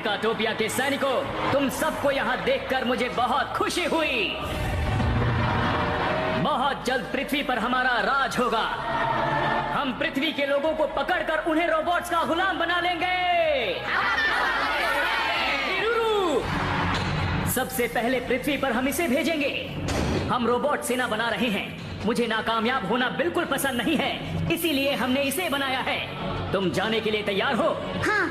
मेकाटोपिया के सैनिकों, तुम सबको यहाँ देखकर मुझे बहुत खुशी हुई। बहुत जल्द पृथ्वी पर हमारा राज होगा। हम पृथ्वी के लोगों को पकड़कर उन्हें रोबोट्स का गुलाम बना लेंगे। सबसे पहले पृथ्वी पर हम इसे भेजेंगे। हम रोबोट सेना बना रहे हैं। मुझे नाकामयाब होना बिल्कुल पसंद नहीं है, इसीलिए हमने इसे बनाया है। तुम जाने के लिए तैयार हो? हाँ।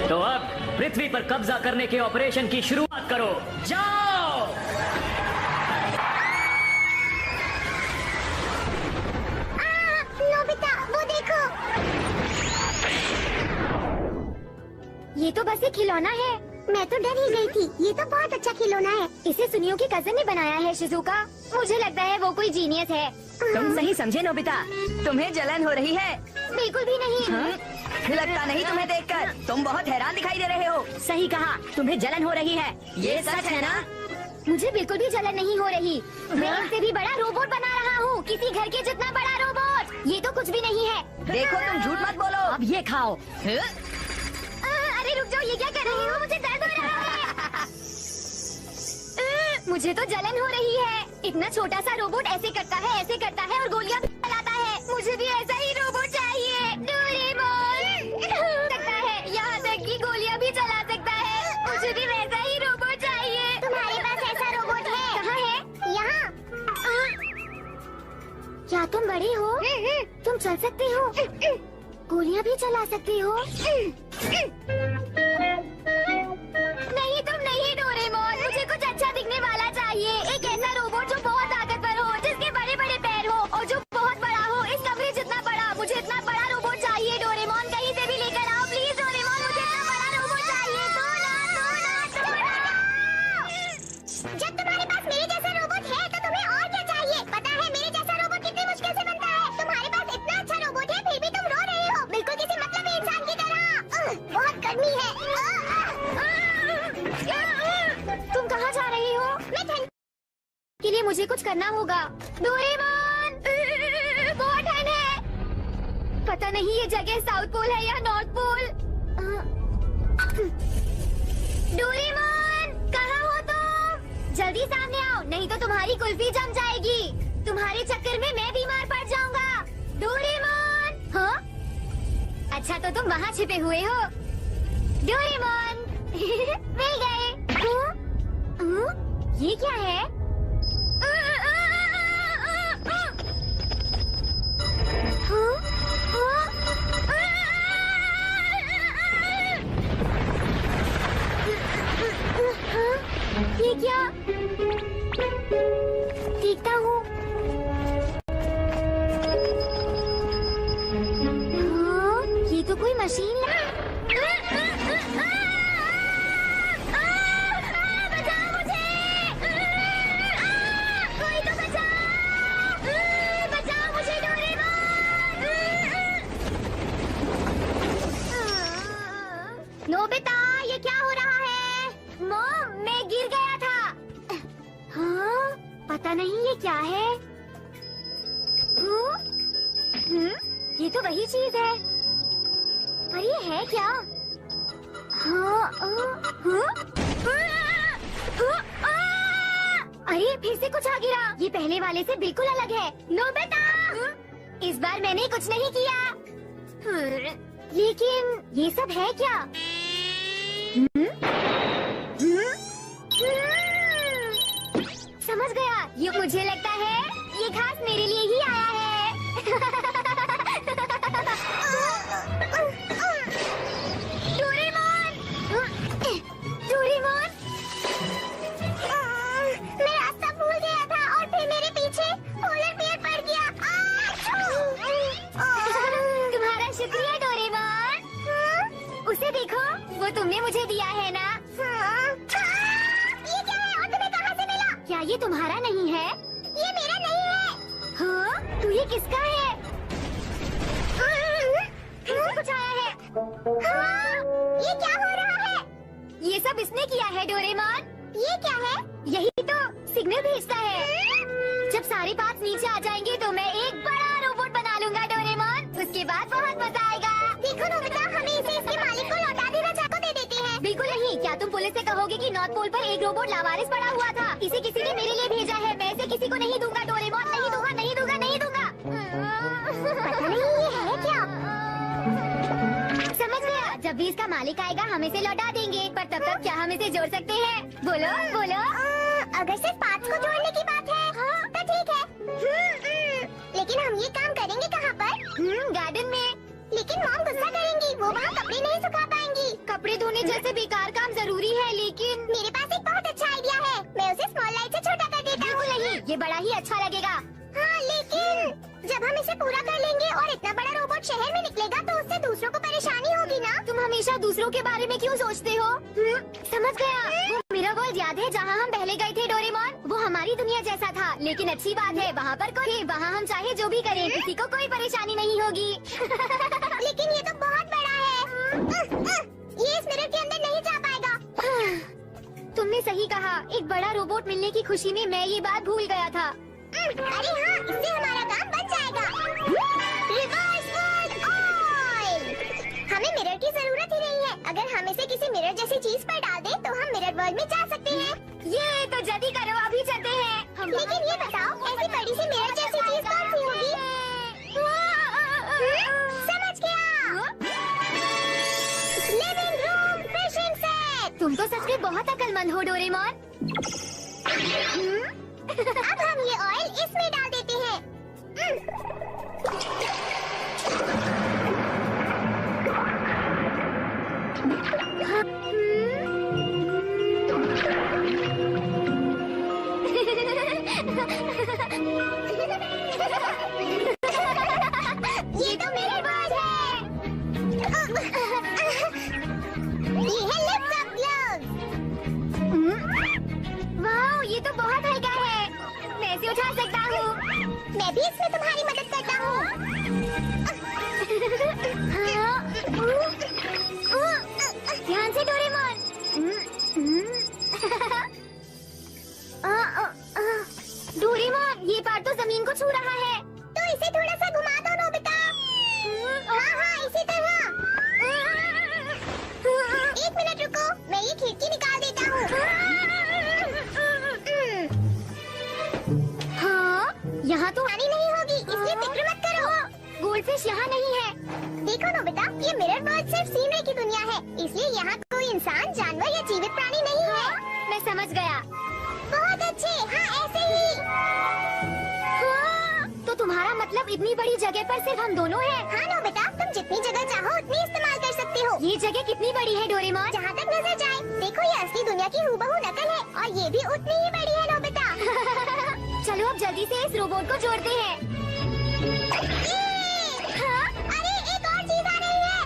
तो अब पृथ्वी पर कब्जा करने के ऑपरेशन की शुरुआत करो। जाओ। नोबिता, वो देखो। ये तो बस एक खिलौना है। मैं तो डर ही गई थी। ये तो बहुत अच्छा खिलौना है। इसे सुनियो की कजन ने बनाया है शिजुका। मुझे लगता है वो कोई जीनियस है। तुम सही समझे नोबिता। तुम्हें जलन हो रही है? बिल्कुल भी नहीं। लगता नहीं तुम्हें देखकर। तुम बहुत हैरान दिखाई दे रहे हो। सही कहा, तुम्हें जलन हो रही है। ये सच है ना? मुझे बिल्कुल भी जलन नहीं हो रही। मैं इससे भी बड़ा रोबोट बना रहा हूँ। किसी घर के जितना बड़ा रोबोट। ये तो कुछ भी नहीं है। देखो तुम झूठ मत बोलो। अब ये खाओ। अरे रुक जाओ, ये क्या कर रही हो? मुझे दर्द हो रहा है। मुझे तो जलन हो रही है। इतना छोटा सा रोबोट ऐसे करता है और गोलियां भी चलाता है। मुझे भी ऐसा ही रोबोट चाहिए। डोरेमोन सकता है, यहाँ तक कि गोलियां भी चला सकता है। मुझे भी वैसा ही रोबोट चाहिए। तुम्हारे पास ऐसा रोबोट है? कहाँ है? यहाँ। क्या तुम बड़े हो? तुम चल सकते हो? गोलियां भी चला सकते हो? नहीं, तुम नहीं डोरेमोन। मुझे कुछ अच्छा दिखने वाला चाहिए। एक ऐसा रोबोट जो बहुत ताकतवर हो, जिसके बड़े बड़े पैर हो और जो बहुत बड़ा हो। इस कमरे जितना बड़ा। मुझे इतना बड़ा रोबोट चाहिए डोरेमोन। कहीं से भी लेकर आओ प्लीज डोरेमोन। मुझे इतना बड़ा रोबोट चाहिए। जब तुम्हारे पास मेरे जैसा रोबोट है तो तुम्हें और क्या चाहिए? पता है मेरे जैसा रोबोट कितनी मुश्किल से बनता है। तुम्हारे पास इतना अच्छा रोबोट है, फिर भी तुम रो रहे हो, बिल्कुल किसी मतलबी इंसान की तरह। बहुत गर्मी है। तुम कहाँ जा रही हो? मैं ठंड के लिए मुझे कुछ करना होगा। डोरेमोन, बहुत ठंड है। पता नहीं ये जगह साउथ पोल है या नॉर्थ पोल। डोरेमोन, कहाँ हो तुम? जल्दी सामने आओ, नहीं तो तुम्हारी कुल्फी जम जाएगी। तुम्हारे चक्कर में मैं बीमार पड़ जाऊंगा। डोरेमोन। हाँ? अच्छा तो तुम वहाँ छिपे हुए हो। डोरेमोन मिल गए। ये क्या है? ये क्या? देखता हूँ। ये तो कोई मशीन है। बचाओ मुझे। कोई तो बचाओ। बचाओ मुझे डोरेमोन। नोबिता, ये क्या हो रहा है? मॉम, मैं गिर गया था। हाँ? पता नहीं ये क्या है। ये तो वही चीज है। पर ये है क्या? अरे फिर से कुछ आ गिरा। ये पहले वाले से बिल्कुल अलग है। नोबिता, इस बार मैंने कुछ नहीं किया। लेकिन ये सब है क्या? समझ गया। ये मुझे लगता है ये खास मेरे लिए ही आया है। डोरेमोन, डोरेमोन, मैं रास्ता भूल गया था और फिर मेरे पीछे पोलर बियर पड़ गया। तुम्हारा शुक्रिया डोरेमोन। उसे देखो, वो तुमने मुझे दिया है ना? ये क्या है और तुम्हें कहाँ से मिला? क्या ये तुम्हारा नहीं है? ये मेरा नहीं है। हाँ? तो ये किसका है? कुछ आया है। हाँ? ये क्या हो रहा है? ये सब इसने किया है डोरेमोन। ये क्या है? यही तो सिग्नल भेजता है। जब सारे पार्ट्स नीचे आ जाएंगे तो मैं एक बड़ा रोबोट बना लूंगा डोरेमोन। उसके बाद बहुत मजा आएगा। देखो नोबिता, हमें इसे इसके मालिक को लौटा देना। चाको दे देते हैं। पुलिस से कहोगे कि नॉर्थ पोल पर एक रोबोट लावारिस पड़ा हुआ था। इसे किसी ने मेरे लिए भेजा है। मैं इसे किसी को नहीं दूंगा डोरेमोन, नहीं दूंगा, नहीं दूंगा, नहीं दूंगा। पता नहीं ये है क्या। समझ गया, जब भी इसका मालिक आएगा हम इसे लौटा देंगे। पर तब तक क्या हम इसे जोड़ सकते हैं? बोलो बोलो। अगर सिर्फ पार्ट्स को जोड़ने की बात है तो ठीक है। लेकिन हम ये काम करेंगे कहाँ पर? गार्डन में। लेकिन मॉम गुस्सा करेंगी, वो वहाँ कपड़े नहीं सुखा पाएंगी। कपड़े धोने जैसे बेकार काम जरूरी है, लेकिन मेरे पास एक बहुत अच्छा आइडिया है। मैं उसे स्मॉल लाइट से छोटा कर देता हूँ। नहीं, ये बड़ा ही अच्छा लगेगा। हाँ, लेकिन जब हम इसे पूरा कर लेंगे और इतना बड़ा रोबोट शहर में निकलेगा तो उससे दूसरों को परेशानी होगी ना। तुम हमेशा दूसरों के बारे में क्यों सोचते हो? समझ गया। वो मेरा वर्ल्ड याद है जहाँ हम पहले गए थे डोरेमोन? वो हमारी दुनिया जैसा था, लेकिन अच्छी बात है वहाँ पर कोई, वहाँ हम चाहे जो भी करें किसी को कोई परेशानी नहीं होगी। लेकिन ये तो बहुत बड़ा है। ये इस मिरर के अंदर नहीं जा पाएगा। तुमने सही कहा, एक बड़ा रोबोट मिलने की खुशी में मैं ये बात भूल गया था। अरे हाँ, इससे हमारा काम बन जाएगा। Reverse world oil. हमें मिरर की जरूरत ही नहीं है। अगर हम इसे किसी मिरर जैसी चीज पर डाल दें तो हम मिरर वर्ल्ड में जा सकते हैं। ये तो जल्दी करो, अभी चलते हैं। लेकिन ये बताओ, ऐसी बड़ी सी मिरर जैसी चीज कौन सी होगी? समझ गया। Living room fishing set. तुम तो सच में बहुत अक्लमंद हो डोरेमोन। अब हम ये ऑयल इसमें डाल देते हैं। ये तो मेरे बाल है। ये है लिफ्ट अप ग्लव्स। वाह, ये तो बहुत हल्का है। मैं इसे उठा सकता हूँ। मैं भी इसमें तुम्हारी मदद करता हूँ। ध्यान से डोरेमोन। डोरेमोन, ये पार्ट तो जमीन को छू रहा है। तो इसे थोड़ा सा घुमा दो नोबिता। हाँ हाँ, इसी तरह। एक मिनट रुको, मैं ये खिड़की निकाल देता हूँ। हाँ, यहाँ तो आनी नहीं होगी, इसलिए फिक्र मत करो। गोल्डफिश यहाँ नहीं है। देखो नोबिता, ये मिरर वर्ल्ड सिर्फ सीनरी की दुनिया है, इसलिए यहाँ कोई इंसान, जानवर या जीवित प्राणी नहीं है। मैं समझ गया। बहुत अच्छे, हाँ ऐसे ही। हाँ, तो तुम्हारा मतलब इतनी बड़ी जगह पर सिर्फ हम दोनों हैं? हाँ नोबिता, तुम जितनी जगह चाहो उतनी इस्तेमाल कर सकते हो। ये जगह कितनी बड़ी है डोरेमोन? जहाँ तक नजर जाए। देखो, ये असली दुनिया की हूबहू नकल है और ये भी उतनी ही बड़ी है नोबिता। चलो अब जल्दी से इस रोबोट को जोड़ते हैं। हाँ? अरे एक और चीज आ रही है।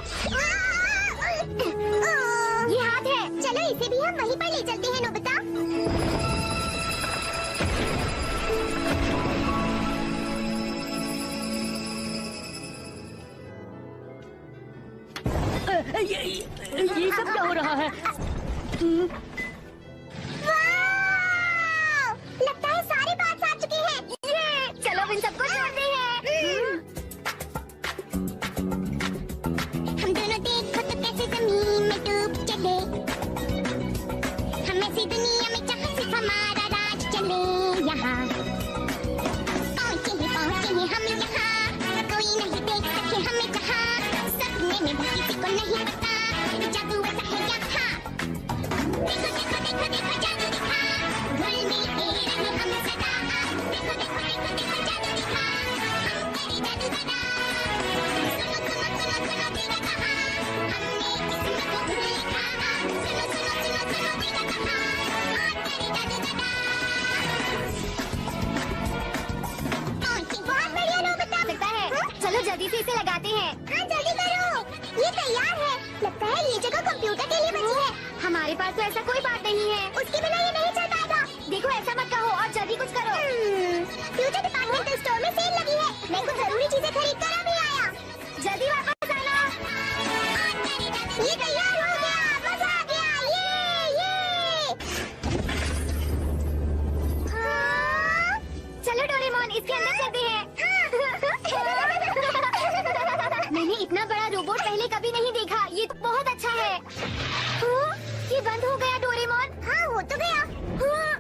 ये हाथ है। चलो इसे भी हम वहीं पर ले चलते हैं नोबिता। ये सब क्या हो रहा है? लगता है सारे पार्ट्स आ चुके हैं। ये चलो इन सबको जोड़ते हैं। हम दोनों देखो तो कैसे जमीन में डूब चले। हम ऐसी दुनिया में जहाँ सिर्फ हमारा राज चले। यहाँ पहुँचे हैं हम यहाँ। कोई नहीं देख सके हमें जहाँ। सपने में भी किसी को नहीं पता जादू ऐसा है यहाँ। देखो देखो देखो देखो जादू दिखा। घुल मिल के रहे हम सदा। देखो देखो देखो देखो जादू दिखा। हम तेरी जादू बना। सुनो सुनो सुनो सुनो तेरा कहा। हमने किस्मत को खुद लिखा। सुनो सुनो सुनो सुनो तेरा कहा। और तेरी जादू बना। बहुत बढ़िया नोबिता। लगता है चलो जल्दी से इसे लगाते हैं। हाँ जल्दी करो, ये तैयार है। लगता है ये जगह कंप्यूटर के लिए बची है। हमारे पास तो ऐसा कोई बात नहीं है, उसके बिना ये नहीं चल पाएगा। देखो ऐसा मत कहो और जल्दी कुछ करो। फ्यूचर डिपार्टमेंटल स्टोर में सेल लगी है। मैं कुछ जरूरी चीजें खरीद कर अभी आया। जल्दी वापस आना। ये तैयार हो गया, मजा आ गया। ये हाँ? चलो डोरेमोन, इसके अंदर चलते हैं। मैंने इतना बड़ा रोबोट पहले कभी नहीं देखा। ये तो बहुत अच्छा है। ये बंद हो गया हो तो गया। हाँ।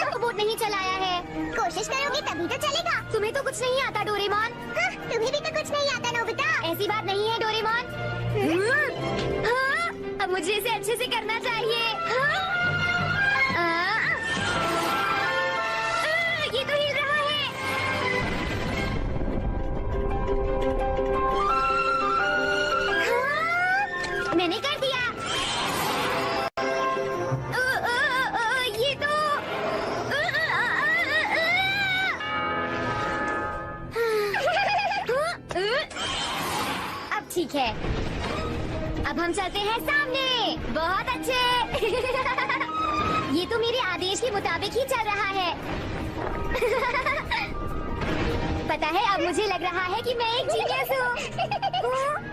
रोबोट नहीं चलाया है। कोशिश करोगे तभी तो चलेगा। तुम्हें तो कुछ नहीं आता डोरेमोन। हाँ, तुम्हें भी तो कुछ नहीं आता नोबिता। ऐसी बात नहीं है डोरेमोन। हाँ, अब मुझे इसे अच्छे से करना चाहिए। हाँ? ये तो हिल रहा है। हाँ, मैंने कर दिया। ये तो अब ठीक है। अब हम चलते हैं सामने। बहुत अच्छे। ये तो मेरे आदेश के मुताबिक ही चल रहा है। पता है, अब मुझे लग रहा है कि मैं एक जीनियस हूँ।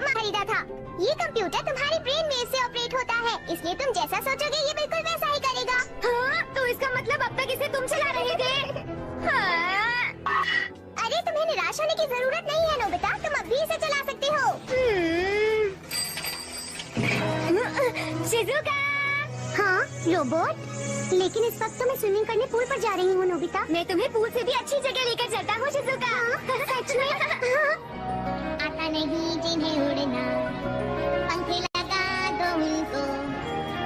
खरीदा था। ये कंप्यूटर तुम्हारी ब्रेन वेव से ऑपरेट होता है, इसलिए तुम जैसा सोचोगे ये बिल्कुल वैसा ही करेगा। हाँ, तो इसका मतलब अब तक इसे तुम चला रहे थे। हाँ। अरे तुम्हें निराश होने की जरूरत नहीं है नोबिता, तुम अब भी इसे चला सकते हो। शिजुका। हाँ, रोबोट। लेकिन इस वक्त तो मैं स्विमिंग करने पूल पर जा रही हूँ नोबिता। मैं तुम्हें पूल से भी अच्छी जगह लेकर चलता हूँ शिजुका। सच में? आता नहीं जिन्हें उड़ना, पंख लगा दो उनको,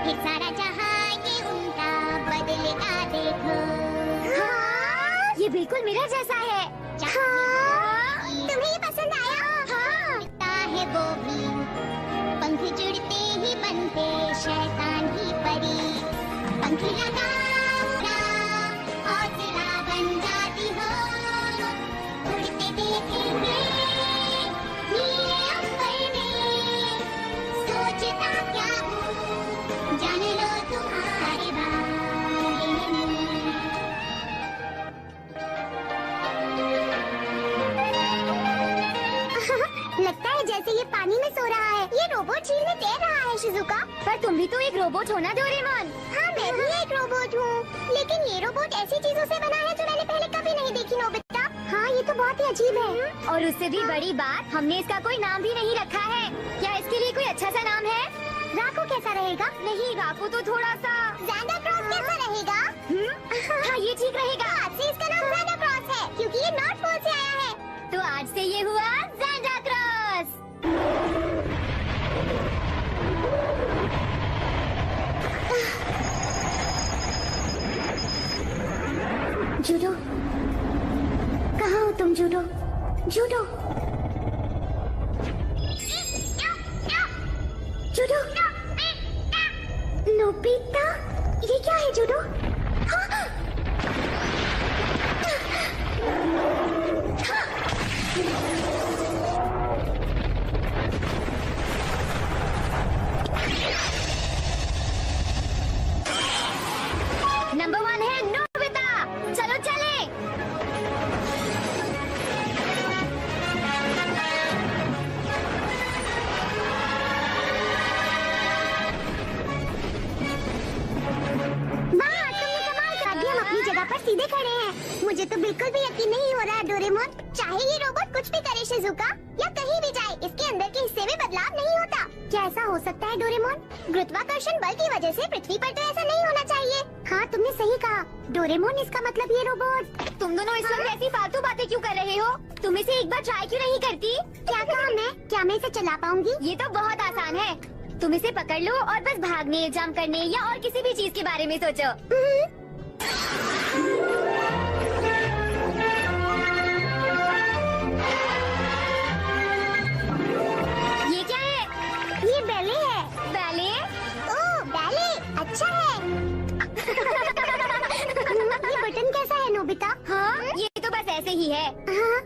फिर सारा जहां ये उनका बदलेगा देखो। हाँ, ये बिल्कुल मेरा जैसा है। हाँ, तुम्हें ये पसंद आया? हाँ, है वो भी पंख जुड़ते ही बनते शैतान ही परी। पंख लगा हौसला बन जाती हो, उड़ते देखेंगे नीले अंबर में। सोचता क्या हूँ, जान लो तुम्हारे बारे में। लगता है जैसे ये पानी में सो रहा है। ये रोबोट झील में तैर रहा है शिजुका। पर तुम भी तो एक रोबोट हो ना डोरेमोन। हाँ, मैं भी एक रोबोट हूँ, लेकिन ये रोबोट ऐसी चीजों से बना है जो मैंने पहले कभी नहीं देखी नोबिता। हाँ, ये तो बहुत ही अजीब है। और उससे भी बड़ी बात, हमने इसका कोई नाम भी नहीं रखा है। क्या इसके लिए कोई अच्छा सा नाम है? राकू कैसा रहेगा? नहीं, राकू तो थोड़ा सा। ज़ैंडा क्रॉस कैसा रहेगा? हाँ, ये ठीक रहेगा। आज से इसका नाम ज़ैंडा क्रॉस है, क्योंकि ये नॉर्थ पोल से आया है। तो आज से ये हुआ ज़ैंडा क्रॉस। जूडो, कहाँ हो तुम जूडो? जूडो, जूडो, नोबिता, ये क्या है जूडो? हाँ? नंबर 1 है नोबिता। चलो चले। अपनी जगह पर सीधे खड़े हैं। मुझे तो बिल्कुल भी यकीन नहीं हो रहा है डोरेमोन। चाहे ये रोबोट कुछ भी करे शिजुका, या कहीं भी जाए, इसके अंदर के हिस्से में बदलाव नहीं होता। क्या ऐसा हो सकता है डोरेमोन? गुरुत्वाकर्षण बल की वजह से पृथ्वी पर तो ऐसा नहीं होना चाहिए। हाँ, तुमने सही कहा डोरेमोन। इसका मतलब ये रोबोट। तुम दोनों इस वक्त ऐसी फालतू बातें क्यों कर रहे हो? तुम इसे एक बार ट्राई क्यों नहीं करती? क्या काम है? क्या मैं इसे चला पाऊंगी? ये तो बहुत आसान है। तुम इसे पकड़ लो और बस भागने, जंप करने या और किसी भी चीज के बारे में सोचो। ये क्या है? ये बैले है। बैले? ओह, बैले अच्छा है। ये बटन कैसा है नोबिता? हाँ, ये तो बस ऐसे ही है। हाँ।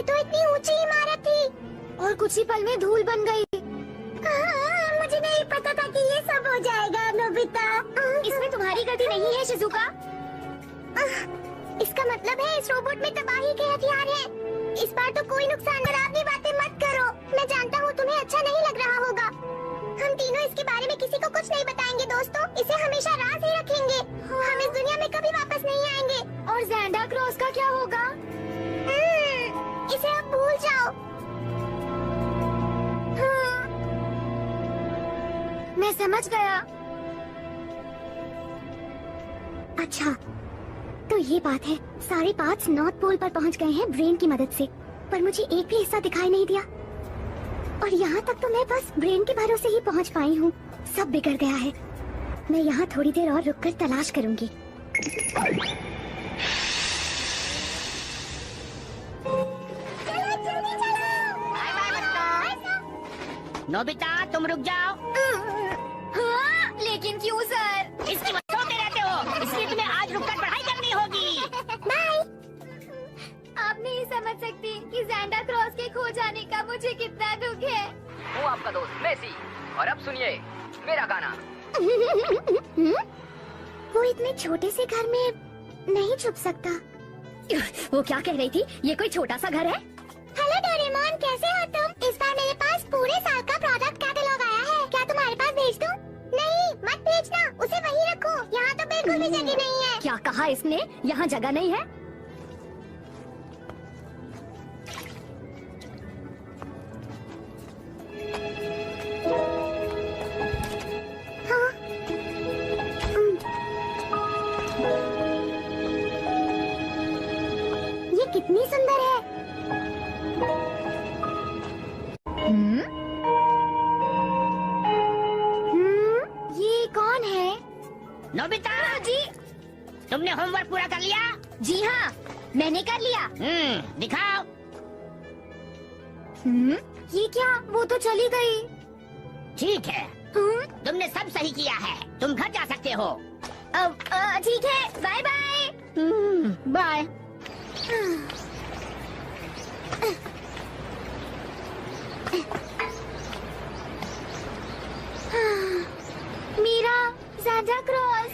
ये तो इतनी ऊंची इमारत थी और कुछ ही पल में धूल बन गई। मुझे नहीं पता था कि ये सब हो जाएगा नोबिता। इसमें तुम्हारी गलती नहीं है शिजुका। इसका मतलब है इस रोबोट में तबाही के हथियार हैं। इस बार तो कोई नुकसान डरावनी बातें मत करो। मैं जानता हूँ तुम्हें अच्छा नहीं लग रहा होगा। हम तीनों इसके बारे में किसी को कुछ नहीं बताएंगे दोस्तों। इसे हमेशा राज ही रखेंगे। हम इस दुनिया में कभी वापस नहीं आएंगे। और ज़ैंडा क्रॉस का क्या होगा? इसे अब भूल जाओ। हाँ। मैं समझ गया। अच्छा, तो ये बात है। सारे पार्ट्स नॉर्थ पोल पर पहुंच गए हैं ब्रेन की मदद से, पर मुझे एक भी हिस्सा दिखाई नहीं दिया। और यहाँ तक तो मैं बस ब्रेन के भरोसे ही पहुँच पाई हूँ। सब बिगड़ गया है। मैं यहाँ थोड़ी देर और रुककर तलाश करूँगी। नोबिता तुम रुक जाओ। हाँ, लेकिन क्यों सर? इसकी वजह सोते रहते हो, इसलिए तुम्हें आज रुककर पढ़ाई करनी होगी। बाय। आप नहीं समझ सकती कि ज़ैंडा क्रॉस के खो जाने का मुझे कितना दुख है। हूँ आपका दोस्त मेसी, और अब सुनिए मेरा गाना। वो इतने छोटे से घर में नहीं छुप सकता। वो क्या कह रही थी? ये कोई छोटा सा घर है? हेलो डोरेमोन, कैसे हो तुम? इस बार मेरे पास पूरे साल का प्रोडक्ट कैटलॉग आया है। क्या तुम्हारे पास भेज दूं? नहीं, मत भेजना, उसे वहीं रखो। यहाँ तो बिल्कुल भी जगह नहीं है। क्या कहा इसने? यहाँ जगह नहीं है? हाँ। ये कितनी सुंदर है। ये कौन है? नोबिता जी तुमने होमवर्क पूरा कर लिया? जी हाँ, मैंने कर लिया। दिखाओ। ये क्या? वो तो चली गई। ठीक है, तुमने सब सही किया है। तुम घर जा सकते हो। ठीक है, बाय बाय। बाय। मीरा, ज़ैंडा क्रॉस।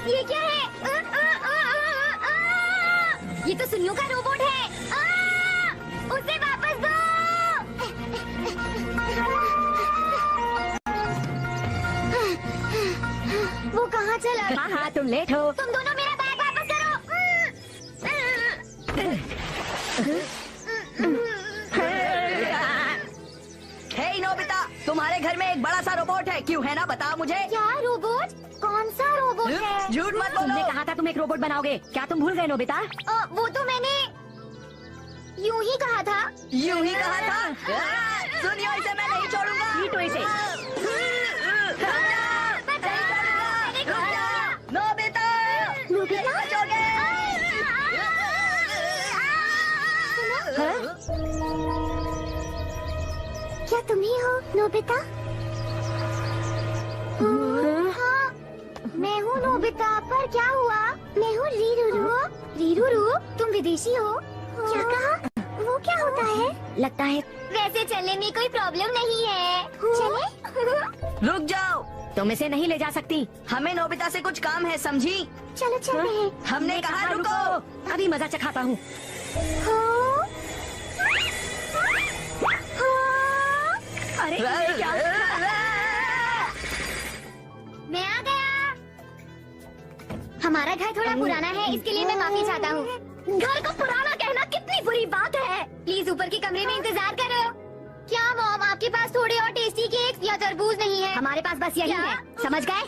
ये क्या है? ये तो सुनियो का रोबोट है। उसे वापस दो। वो कहाँ चला? हाँ हाँ तुम लेट हो। तुम दोनों मेरा बैग वापस करो। हे नोबिता, तुम्हारे घर में एक बड़ा सा रोबोट है, क्यों है ना? बता मुझे। क्या रोबोट? कौन सा रोबोट है? झूठ मत तुमने बोलो। कहा था तुम एक रोबोट बनाओगे। क्या तुम भूल गए नोबिता? वो तो मैंने यूं ही कहा था। यूं ही कहा था। सुनियो, इसे मैं नहीं छोड़ूंगा। पीटो इसे। Nobita, Nobita? बचोगे? क्या तुम ही हो नोबिता? हाँ, मैं हूँ नोबिता, पर क्या हुआ? मैं हूँ रीरूरू। रीरूरू, तुम विदेशी हो? क्या कहा? वो क्या होता है? लगता है वैसे चलने में कोई प्रॉब्लम नहीं है। चले? रुक जाओ, तुम इसे नहीं ले जा सकती। हमें नोबिता से कुछ काम है, समझी? चलो चलते हैं। हमने कहा रुको। अभी मजा चखाता हूँ। हाँ? हाँ? अरे ये क्या? मैं आ गया। हमारा घर थोड़ा पुराना है, इसके लिए मैं माफी चाहता हूँ। घर को पुराना कहना कितनी बुरी बात है। प्लीज ऊपर के कमरे में इंतजार करो। क्या मॉम, आपके पास थोड़े और टेस्टी केक या तरबूज नहीं है? हमारे पास बस यही क्या? है, समझ गए?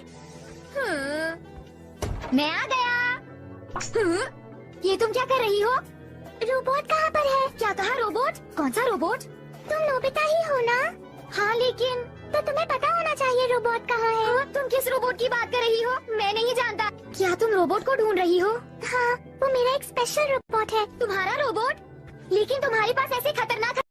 मैं आ गया। ये तुम क्या कर रही हो? रोबोट कहाँ पर है? क्या कहा रोबोट? कौन सा रोबोट? तुम नोबिता ही हो ना? हाँ, लेकिन तो तुम्हें पता होना चाहिए रोबोट कहाँ है। तुम किस रोबोट की बात कर रही हो? मैं नहीं जानता। क्या तुम रोबोट को ढूंढ रही हो? हाँ, वो मेरा एक स्पेशल रोबोट है। तुम्हारा रोबोट? लेकिन तुम्हारे पास ऐसे खतरनाक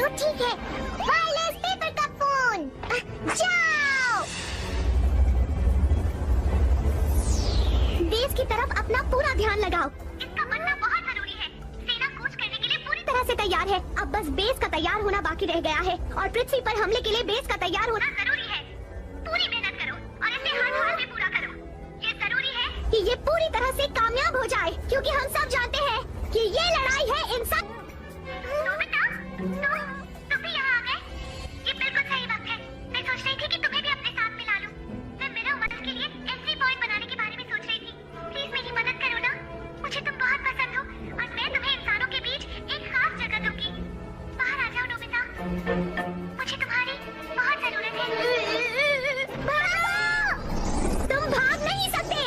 तो ठीक है। वायरलेस पेपर का फोन, जाओ। बेस की तरफ अपना पूरा ध्यान लगाओ। इसका बनना बहुत जरूरी है। सेना कूच करने के लिए पूरी तरह से तैयार है। अब बस बेस का तैयार होना बाकी रह गया है और पृथ्वी पर हमले के लिए बेस का तैयार होना जरूरी है। पूरी मेहनत करो और इसे हर हाल में पूरा करो। ये जरूरी है कि ये पूरी तरह से कामयाब हो जाए, क्योंकि हम सब जानते हैं कि ये लड़ाई है इंसान। नोबिता, तुम भी यहाँ आ गए? ये बिल्कुल सही वक्त है। मैं सोच रही थी कि तुम्हें भी अपने साथ मिला लूं। मैं मेरा मदद के लिए एंट्री पॉइंट बनाने के बारे में सोच रही थी। प्लीज मेरी मदद करो ना। मुझे तुम बहुत पसंद हो और मैं तुम्हें इंसानों के बीच एक खास जगह दूंगी। बाहर आ जाओ नोबिता, मुझे तुम्हारी बहुत जरूरत है। तुम भाग नहीं सकते।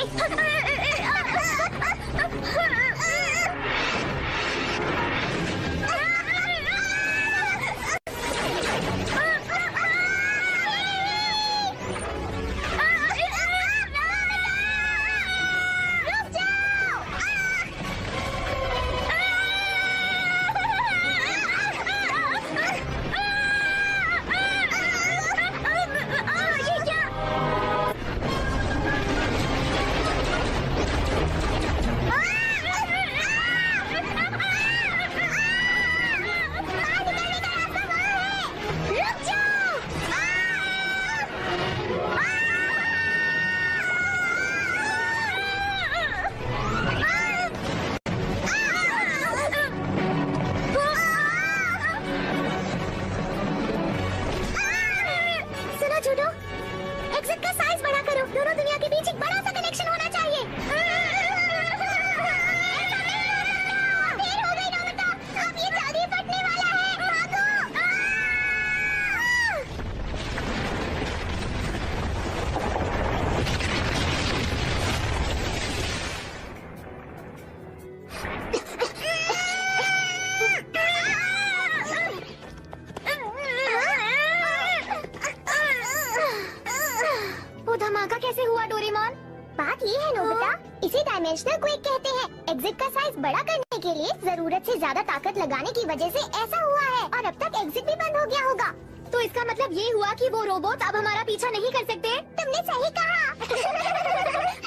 धमाका कैसे हुआ डोरेमोन? बात ये है नोबिता, इसे डायमेंशनल क्वेक कहते हैं। एग्जिट का साइज बड़ा करने के लिए जरूरत से ज्यादा ताकत लगाने की वजह से ऐसा हुआ है और अब तक एग्जिट भी बंद हो गया होगा। तो इसका मतलब ये हुआ कि वो रोबोट अब हमारा पीछा नहीं कर सकते? तुमने सही कहा।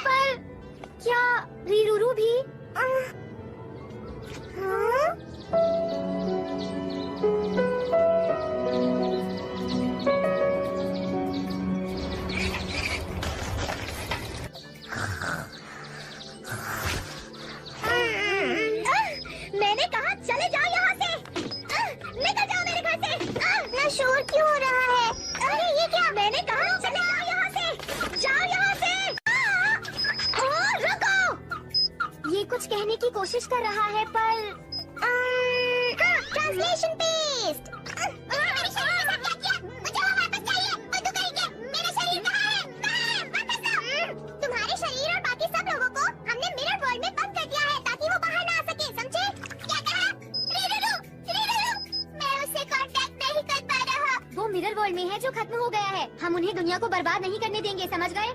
पर क्या रीरूरू भी? मैंने कहा चले जाओ यहाँ से। निकल जाओ मेरे घर से। इतना शोर क्यों हो रहा है? अरे ये क्या? मैंने कहा चले जाओ यहाँ से। जाओ यहाँ से। रुको। ये कुछ कहने की कोशिश कर रहा है पर ट्रांसलेशन पेस्ट। तुम्हारे शरीर और बाकी सब लोगों को हमने मिरर वर्ल्ड में बंद कर दिया है ताकि वो बाहर ना आ सके, समझे? क्या कहा? मैं उससे कांटेक्ट नहीं कर पा रहा। वो मिरर वर्ल्ड में है जो खत्म हो गया है। हम उन्हें दुनिया को बर्बाद नहीं करने देंगे, समझ गए?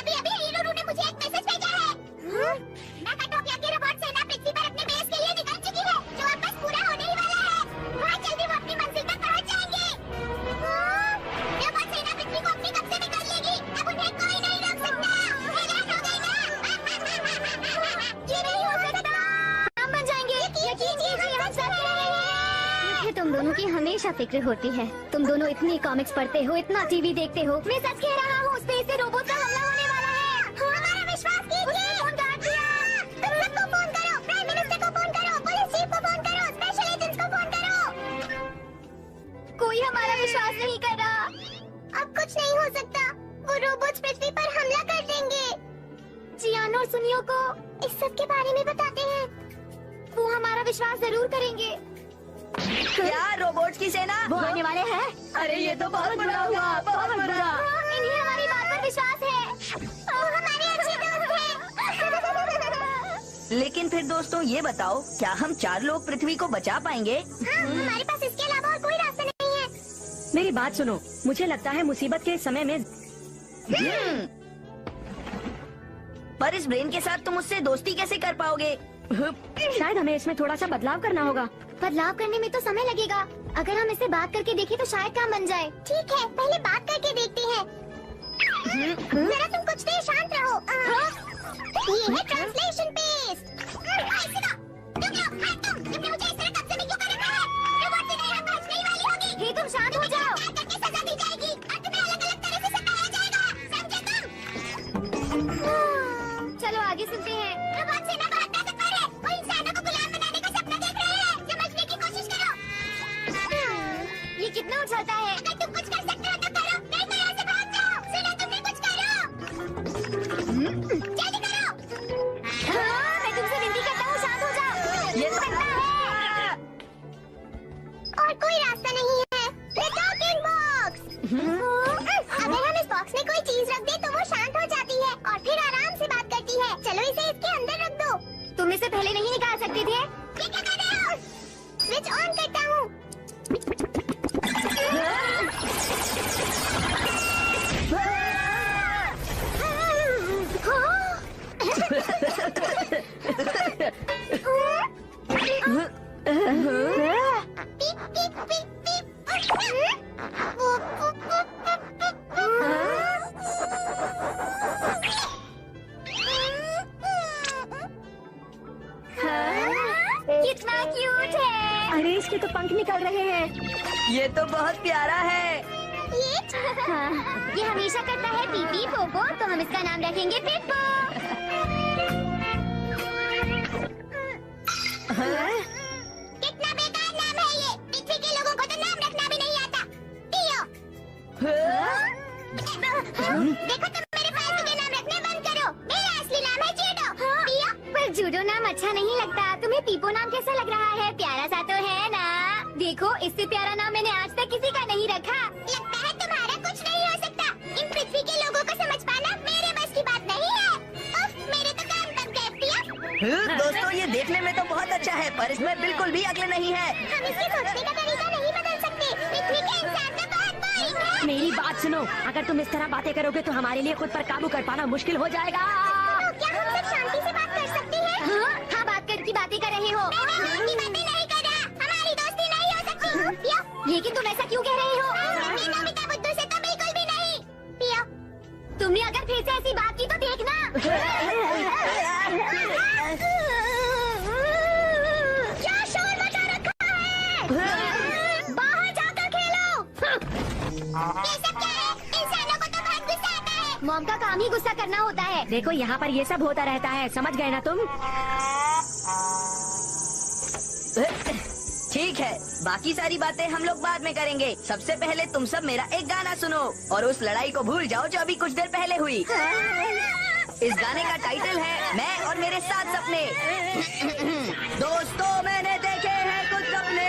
अभी रीरूरू ने मुझे एक मैसेज भेजा है। मैकाटोपिया की रोबोट सेना पृथ्वी पर अपने बेस के लिए निकल चुकी है, जो अब बस पूरा होने ही वाला है। बहुत जल्दी वो अपनी मंजिल तक पहुंच जाएंगे। रोबोट सेना पृथ्वी को अपनी कब्जे में कर लेगी। अब उन्हें कोई नहीं रोक सकता। हैरान हो गई ना? ये नहीं हो सकता। हम बन जाएंगे। यकीन कीजिए, हम सब रहे हैं। मुझे तुम दोनों की हमेशा फिक्र होती है। तुम दोनों इतनी कॉमिक्स पढ़ते हो, इतना टीवी देखते हो। मैं सच कह रहा हूँ, स्पेस से रोबोट का हमला होने वाला है। हमारा विश्वास कीजिए। फोन काट दिया। तुम सबको फोन करो, प्राइम मिनिस्टर को फोन करो, पुलिस चीफ को फोन करो, स्पेशल एजेंट्स को फोन करो। कोई हमारा विश्वास नहीं कर रहा। अब कुछ नहीं हो सकता। वो रोबोट्स पृथ्वी पर हमला कर देंगे। जियान और सुनियो को इस सब के बारे में बताते हैं। वो हमारा विश्वास जरूर करेंगे। क्या रोबोट्स की सेना वो आने वाले हैं। अरे ये तो बहुत बुरा हुआ, बहुत बुरा। इन्हें हमारी बात पर विश्वास है। हमारे अच्छे दोस्त हैं। लेकिन फिर दोस्तों ये बताओ, क्या हम 4 लोग पृथ्वी को बचा पाएंगे? हमारे पास इसके अलावा और कोई रास्ता नहीं है। मेरी बात सुनो, मुझे लगता है मुसीबत के समय में पर इस ब्रेन के साथ तुम उससे दोस्ती कैसे कर पाओगे? शायद हमें इसमें थोड़ा सा बदलाव करना होगा। बदलाव करने में तो समय लगेगा। अगर हम इसे बात करके देखें तो शायद काम बन जाए। ठीक है, पहले बात करके देखते हैं। जरा तुम कुछ देर शांत रहो। ये है ट्रांसलेशन पेस्ट। तुमने मुझे इस तरह तबसे में क्यों कर रखा है? रोबोट से नहीं बचने ही वाली होगी। हे तुम शांत हो जाओ। करके सजा दी जाएगी और तुम्हें अलग-अलग तरह से सताया जाएगा। समझे तुम? चलो आगे सुनते हैं। रोबोट सेना बहुत ताकतवर है। वो इंसानों को गुलाम बनाने का सपना देख रहे हैं। समझने की कोशिश करो। ये कितना उछलता है? अगर तुम कुछ कर सकते हो तो करो, नहीं तो यहाँ से भाग जाओ। सुनो, तुमने कुछ करो। जल्दी करो। हाँ, मैं तुमसे विनती करता हूँ, शांत हो जाओ। ये तो और कोई रास्ता नहीं है। The talking box। अगर हम इस बॉक्स में कोई चीज रख दे तो वो शांत हो जाती है और फिर आराम से बात करती है। चलो इसे इसके अंदर रख दो। तुम इसे पहले नहीं निकाल सकते थे? ये क्या कर रहे हो? स्विच ऑन करता हूँ। कितना क्यूट है। अरे इसके तो पंख निकल रहे हैं। ये तो बहुत प्यारा है। ये हमेशा करता है पीपी पोपो, तो हम इसका नाम रखेंगे पिप्पो। कितना बेकार नाम है ये। पृथ्वी के लोगों को तो नाम रखना भी नहीं आता। पियो। देखो तुम मेरे फालतू के नाम रखने बंद करो। मेरा असली नाम है जूडो। पियो। पर जूडो नाम अच्छा नहीं लगता। तुम्हें पीपो नाम कैसा लग रहा है? प्यारा सा तो है ना। देखो, इससे प्यारा नाम मैंने आज तक किसी का नहीं रखा। लगता है तुम्हारा कुछ नहीं हो सकता। इन पृथ्वी के लोगों को समझ पाना मेरे बस की बात नहीं है। उफ, मेरे तो कान दब गए। पियो। दोस्तों, ये देखने में तो बहुत अच्छा है, पर इसमें बिल्कुल भी अक्ल नहीं है। हम इसके सोचने का तरीका नहीं बदल सकते। पृथ्वी के इंसान तो बहुत बोरिंग है। मेरी बात सुनो, अगर तुम इस तरह बातें करोगे तो हमारे लिए खुद पर काबू कर पाना मुश्किल हो जाएगा। तो क्या हम सिर्फ शांति से बात कर सकते हैं? हाँ, बात कर की बातें कर रहे हो। मैं की बातें नहीं कर रहा। हमारी दोस्ती नहीं हो सकती। पियो, लेकिन तुम ऐसा क्यों कह रहे हो? नोबिता बुद्धू से तो बिल्कुल भी नहीं। पियो, तुमने अगर फिर से ऐसी बात की तो देखना। क्या शोर मचा रखा है? बाहर जाकर खेलो। ये सब क्या है? इंसानों को तो बहुत गुस्सा आता है। मॉम का काम ही गुस्सा करना होता है। देखो, यहाँ पर ये सब होता रहता है, समझ गए ना तुम? ठीक है, बाकी सारी बातें हम लोग बाद में करेंगे। सबसे पहले तुम सब मेरा एक गाना सुनो और उस लड़ाई को भूल जाओ जो अभी कुछ देर पहले हुई। इस गाने का टाइटल है मैं और मेरे 7 सपने। दोस्तों, मैंने देखे हैं कुछ सपने।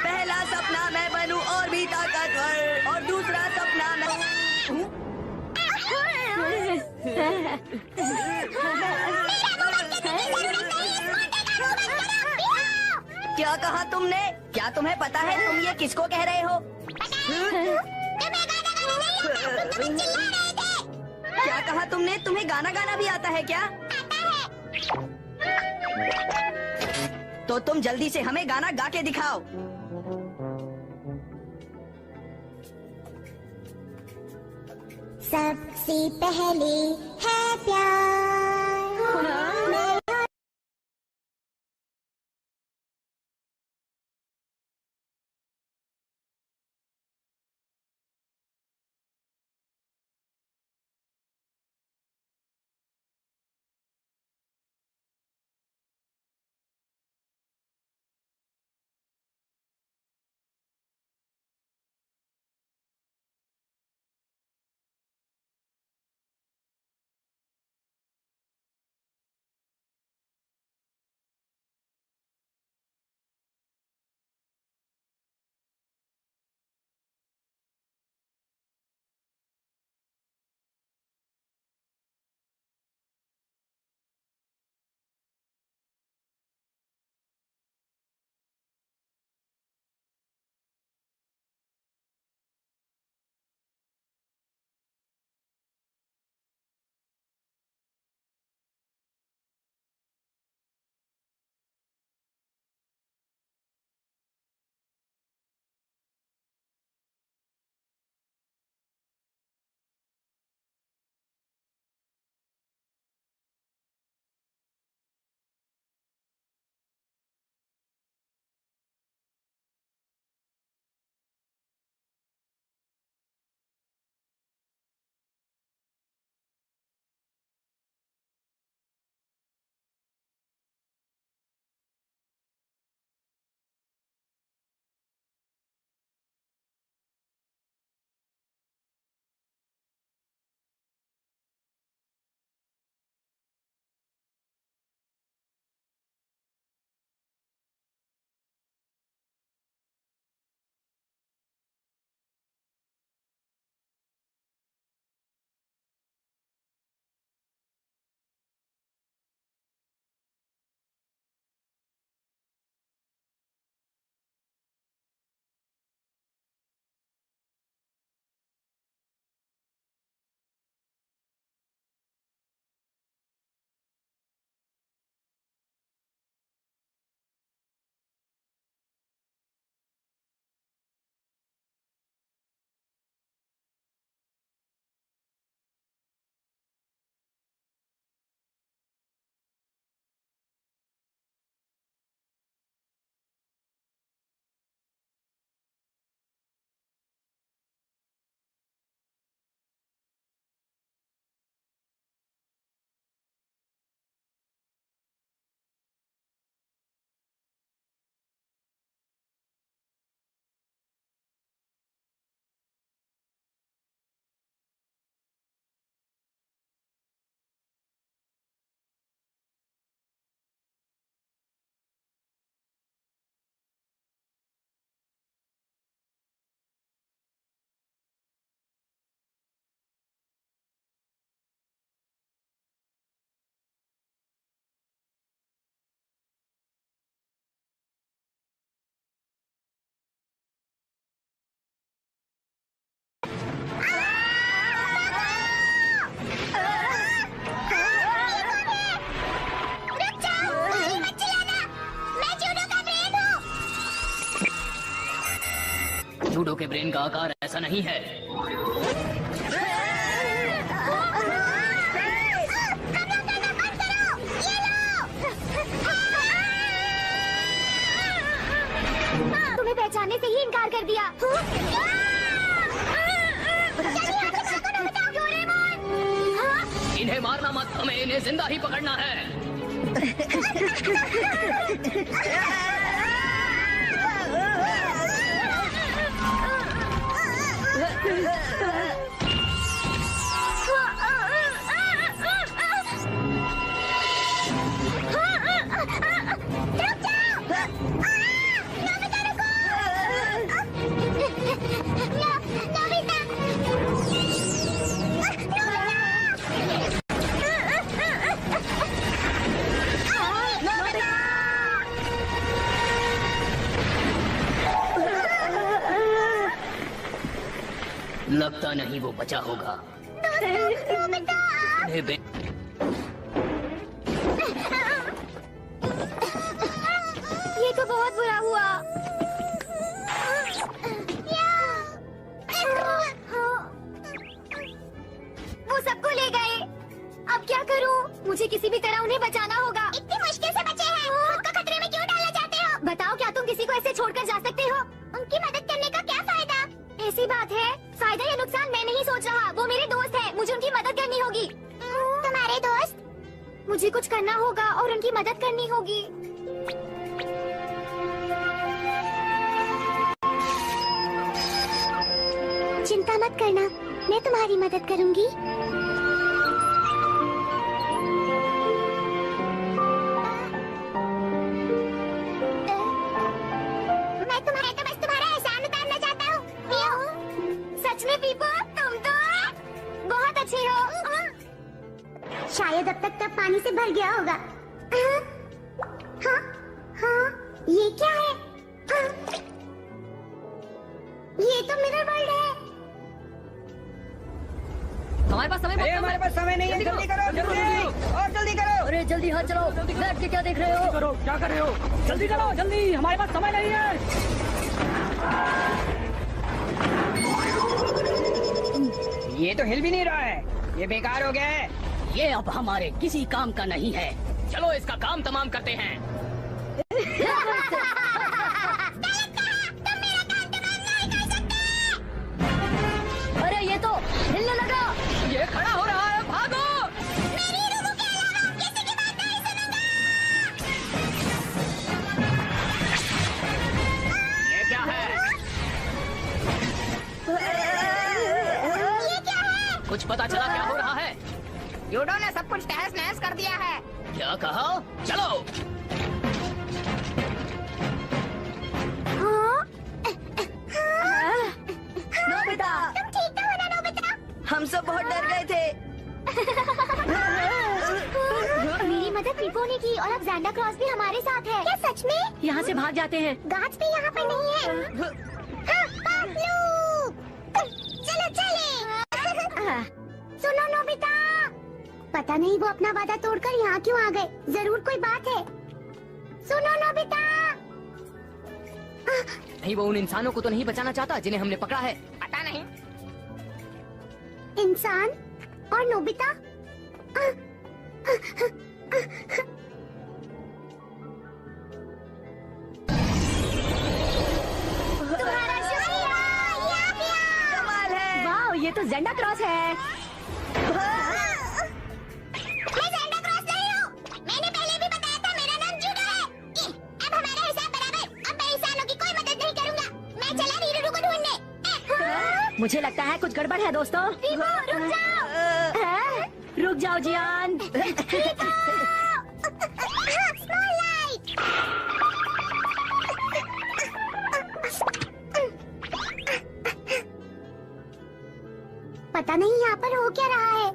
पहला सपना मैं बनूं और भी ताकतवर, और दूसरा सपना मैं क्या कहा तुमने? क्या तुम्हें पता है तुम ये किसको कह रहे हो? क्या कहा तुमने? तुम्हें गाना गाना भी आता है क्या? तो तुम जल्दी से हमें गाना गा के दिखाओ। सबसे पहले है प्यार। जूडो के ब्रेन का आकार ऐसा नहीं है। तुम्हें पहचानने से ही इनकार कर दिया। इन्हें मारना मत, हमें इन्हें जिंदा ही पकड़ना है। लगता नहीं वो बचा होगा। ये तो बहुत बुरा हुआ। वो सबको ले गए। अब क्या करूं? मुझे किसी भी तरह उन्हें बचाना होगा। इतनी मुश्किल से बचे हैं, खुद को खतरे में क्यों डालना चाहते हो? बताओ, क्या तुम किसी को ऐसे छोड़कर जा सकते हो? उनकी मदद करने का क्या फायदा? ऐसी बात है, फायदा या नुकसान मैं नहीं सोच रहा। वो मेरे दोस्त है, मुझे उनकी मदद करनी होगी। तुम्हारे दोस्त? मुझे कुछ करना होगा और उनकी मदद करनी होगी। चिंता मत करना, मैं तुम्हारी मदद करूंगी। मैं बस तुम्हारा एहसान उतारना चाहता हूँ। सच में पीपू, तुम तो बहुत अच्छे हो। शायद अब तक टब पानी से भर गया होगा। हाँ, हाँ, ये क्या है? ये तो मिरर वर्ल्ड है। हमारे पास समय हमारे पास समय नहीं है, जल्दी करो, जल्दी और जल्दी करो। अरे जल्दी हाथ चलाओ, बैठ के क्या देख रहे हो? करो, क्या कर रहे हो? जल्दी करो, जल्दी, हमारे पास समय नहीं है। ये तो हिल भी नहीं रहा है, ये बेकार हो गया है। ये अब हमारे किसी काम का नहीं है। चलो इसका काम तमाम करते हैं। अरे ये तो हिलने लगा, ये खड़ा हो रहा है, भागो! ये क्या है? कुछ पता चला क्या हो रहा है? जूडो ने सब कुछ तहस नहस कर दिया है। क्या कहा? चलो। नोबिता, तुम ठीक तो हो ना नोबिता? हम सब बहुत डर गए थे। मेरी मदद पीपो ने की और अब ज़ैंडा क्रॉस भी हमारे साथ है। क्या सच में? यहाँ से भाग जाते हैं। गाछ भी यहाँ पर नहीं है। हाँ, पापलू! चलो चले। सुनो नोबिता, पता नहीं वो अपना वादा तोड़कर यहाँ क्यों आ गए। जरूर कोई बात है। सुनो नोबिता। नहीं, वो उन इंसानों को तो नहीं बचाना चाहता जिन्हें हमने पकड़ा है। पता नहीं। इंसान और नोबिता? तुम्हारा शुक्रिया। कमाल है। वाह, ये तो ज़ेंडा क्रॉस है। मैं ज़ेंडा क्रॉस नहीं हूँ। मैंने पहले भी बताया था, मेरा नाम जूडो है। अब हमारा हिसाब बराबर। अब मैं इंसानों की कोई मदद नहीं करूँगा। मैं चला रीरू को ढूंढने। मुझे लगता है कुछ गड़बड़ है दोस्तों। पीपू, रुक जाओ। रुक जाओ जियान। स्पॉटलाइट। पता नहीं यहाँ पर हो क्या रहा है।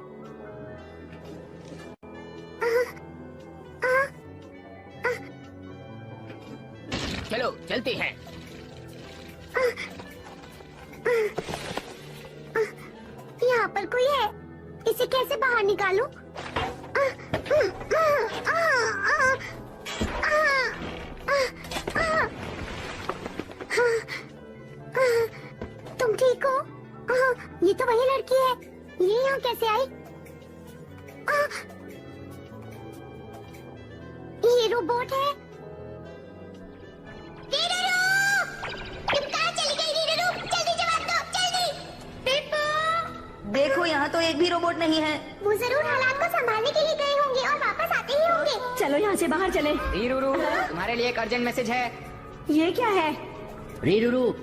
चलो चलते हैं। यहाँ पर कोई है, इसे कैसे बाहर निकालूं? ये यहाँ कैसे आई? ये रोबोट है। तुम कहाँ चली गई रीरू? जल्दी जवाब दो, जल्दी। पिप्पू। देखो यहाँ तो एक भी रोबोट नहीं है। वो जरूर हालात को संभालने के लिए गए होंगे और वापस आते ही होंगे। चलो यहाँ से बाहर चले। रीरू तुम्हारे लिए एक अर्जेंट मैसेज है। ये क्या है? रीरू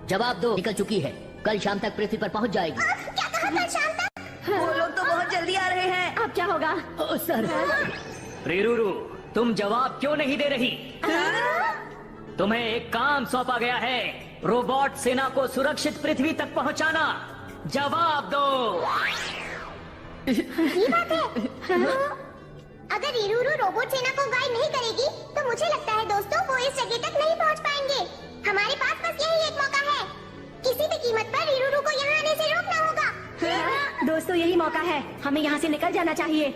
जवाब दो, निकल चुकी है, कल शाम तक पृथ्वी पर पहुंच जाएगी। क्या कहा कल शाम तक? वो लोग तो बहुत जल्दी आ रहे हैं। अब क्या होगा? ओ, सर रिरुरु, तुम जवाब क्यों नहीं दे रही? तुम्हें एक काम सौंपा गया है, रोबोट सेना को सुरक्षित पृथ्वी तक पहुंचाना। जवाब दो। ये बात है। अगर रीरू रोबोट सेना को गाइड नहीं करेगी तो मुझे लगता है दोस्तों वो इस जगह तक नहीं पहुंच पाएंगे। हमारे पास बस यही एक मौका है, किसी भी कीमत पर रीरू को यहाँ आने से रोकना होगा। दोस्तों यही मौका है, हमें यहाँ से निकल जाना चाहिए।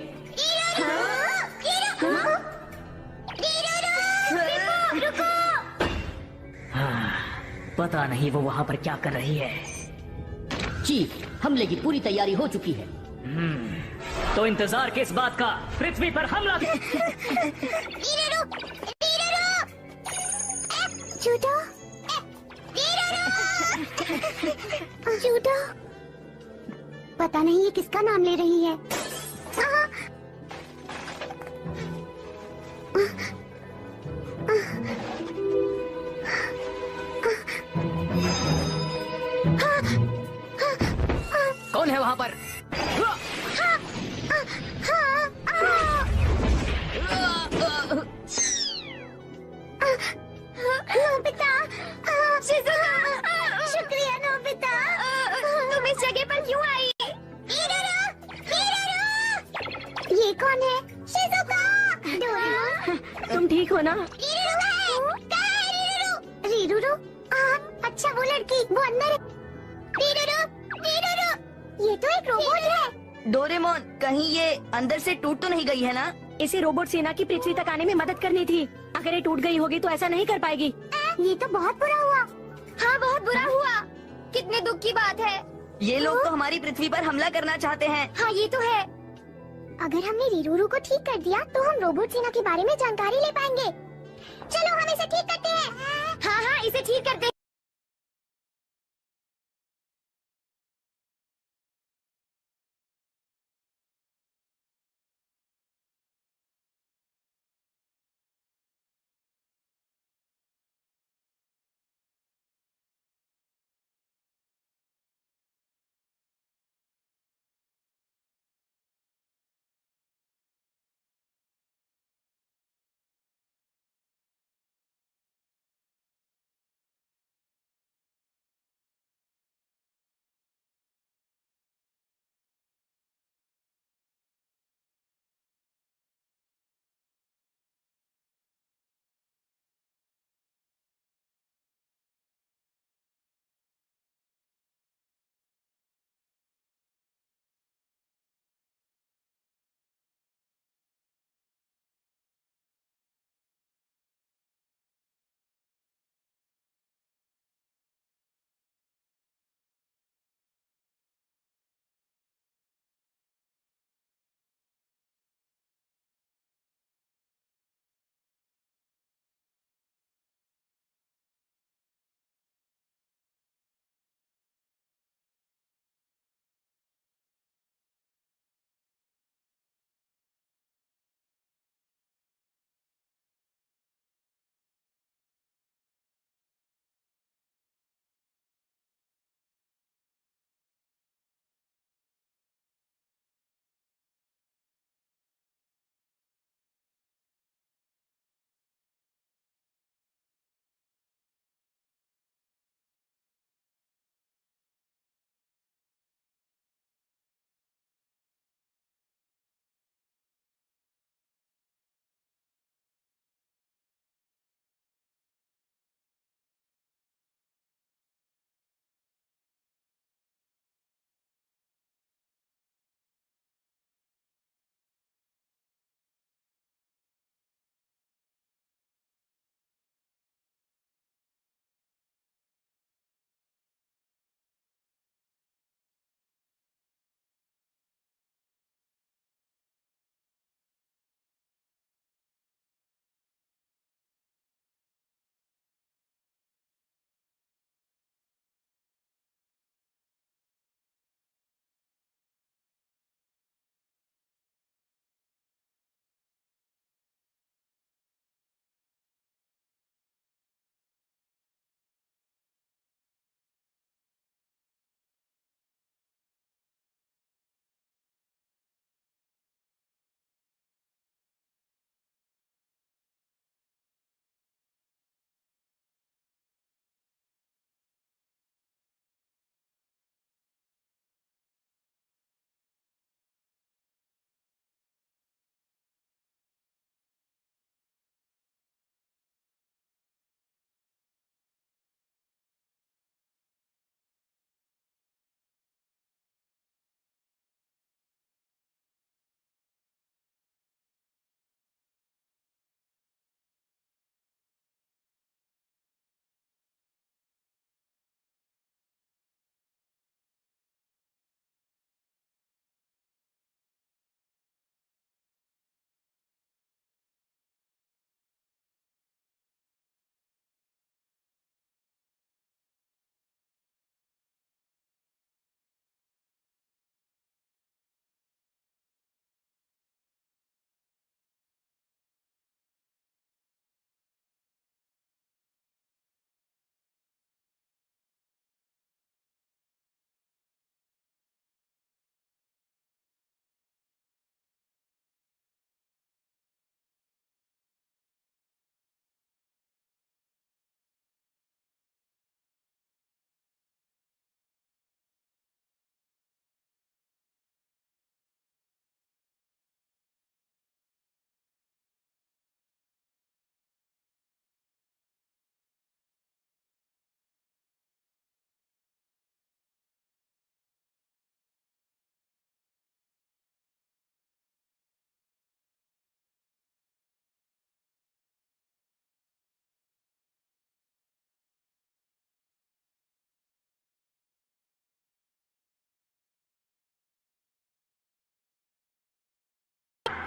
पता नहीं वो वहाँ पर क्या कर रही है। चीफ, हमले की पूरी तैयारी हो चुकी है। तो इंतजार किस बात का? पृथ्वी पर हमला। जूडो, जूडो, पता नहीं ये किसका नाम ले रही है। कौन है वहाँ पर? नोबिता, शुक्रिया नोबिता। तुम इस जगह पर क्यों आई? ये कौन है? शिज़ुका। डोरेमोन। तुम ठीक हो ना? रीरू, अच्छा वो लड़की, वो अंदर है। रीरू, ये तो एक रोबोट है। डोरेमोन, कहीं ये अंदर से टूट तो नहीं गई है ना? इसे रोबोट सेना की पृथ्वी तक आने में मदद करनी थी। अगर ये टूट गई होगी तो ऐसा नहीं कर पाएगी। ये तो बहुत बुरा हुआ। हाँ बहुत बुरा हुआ। कितने दुख की बात है। ये लोग तो हमारी पृथ्वी पर हमला करना चाहते हैं। हाँ ये तो है। अगर हमने रीरू को ठीक कर दिया तो हम रोबोट सेना के बारे में जानकारी ले पाएंगे। चलो हम इसे ठीक करते हैं। हाँ इसे ठीक करते हैं।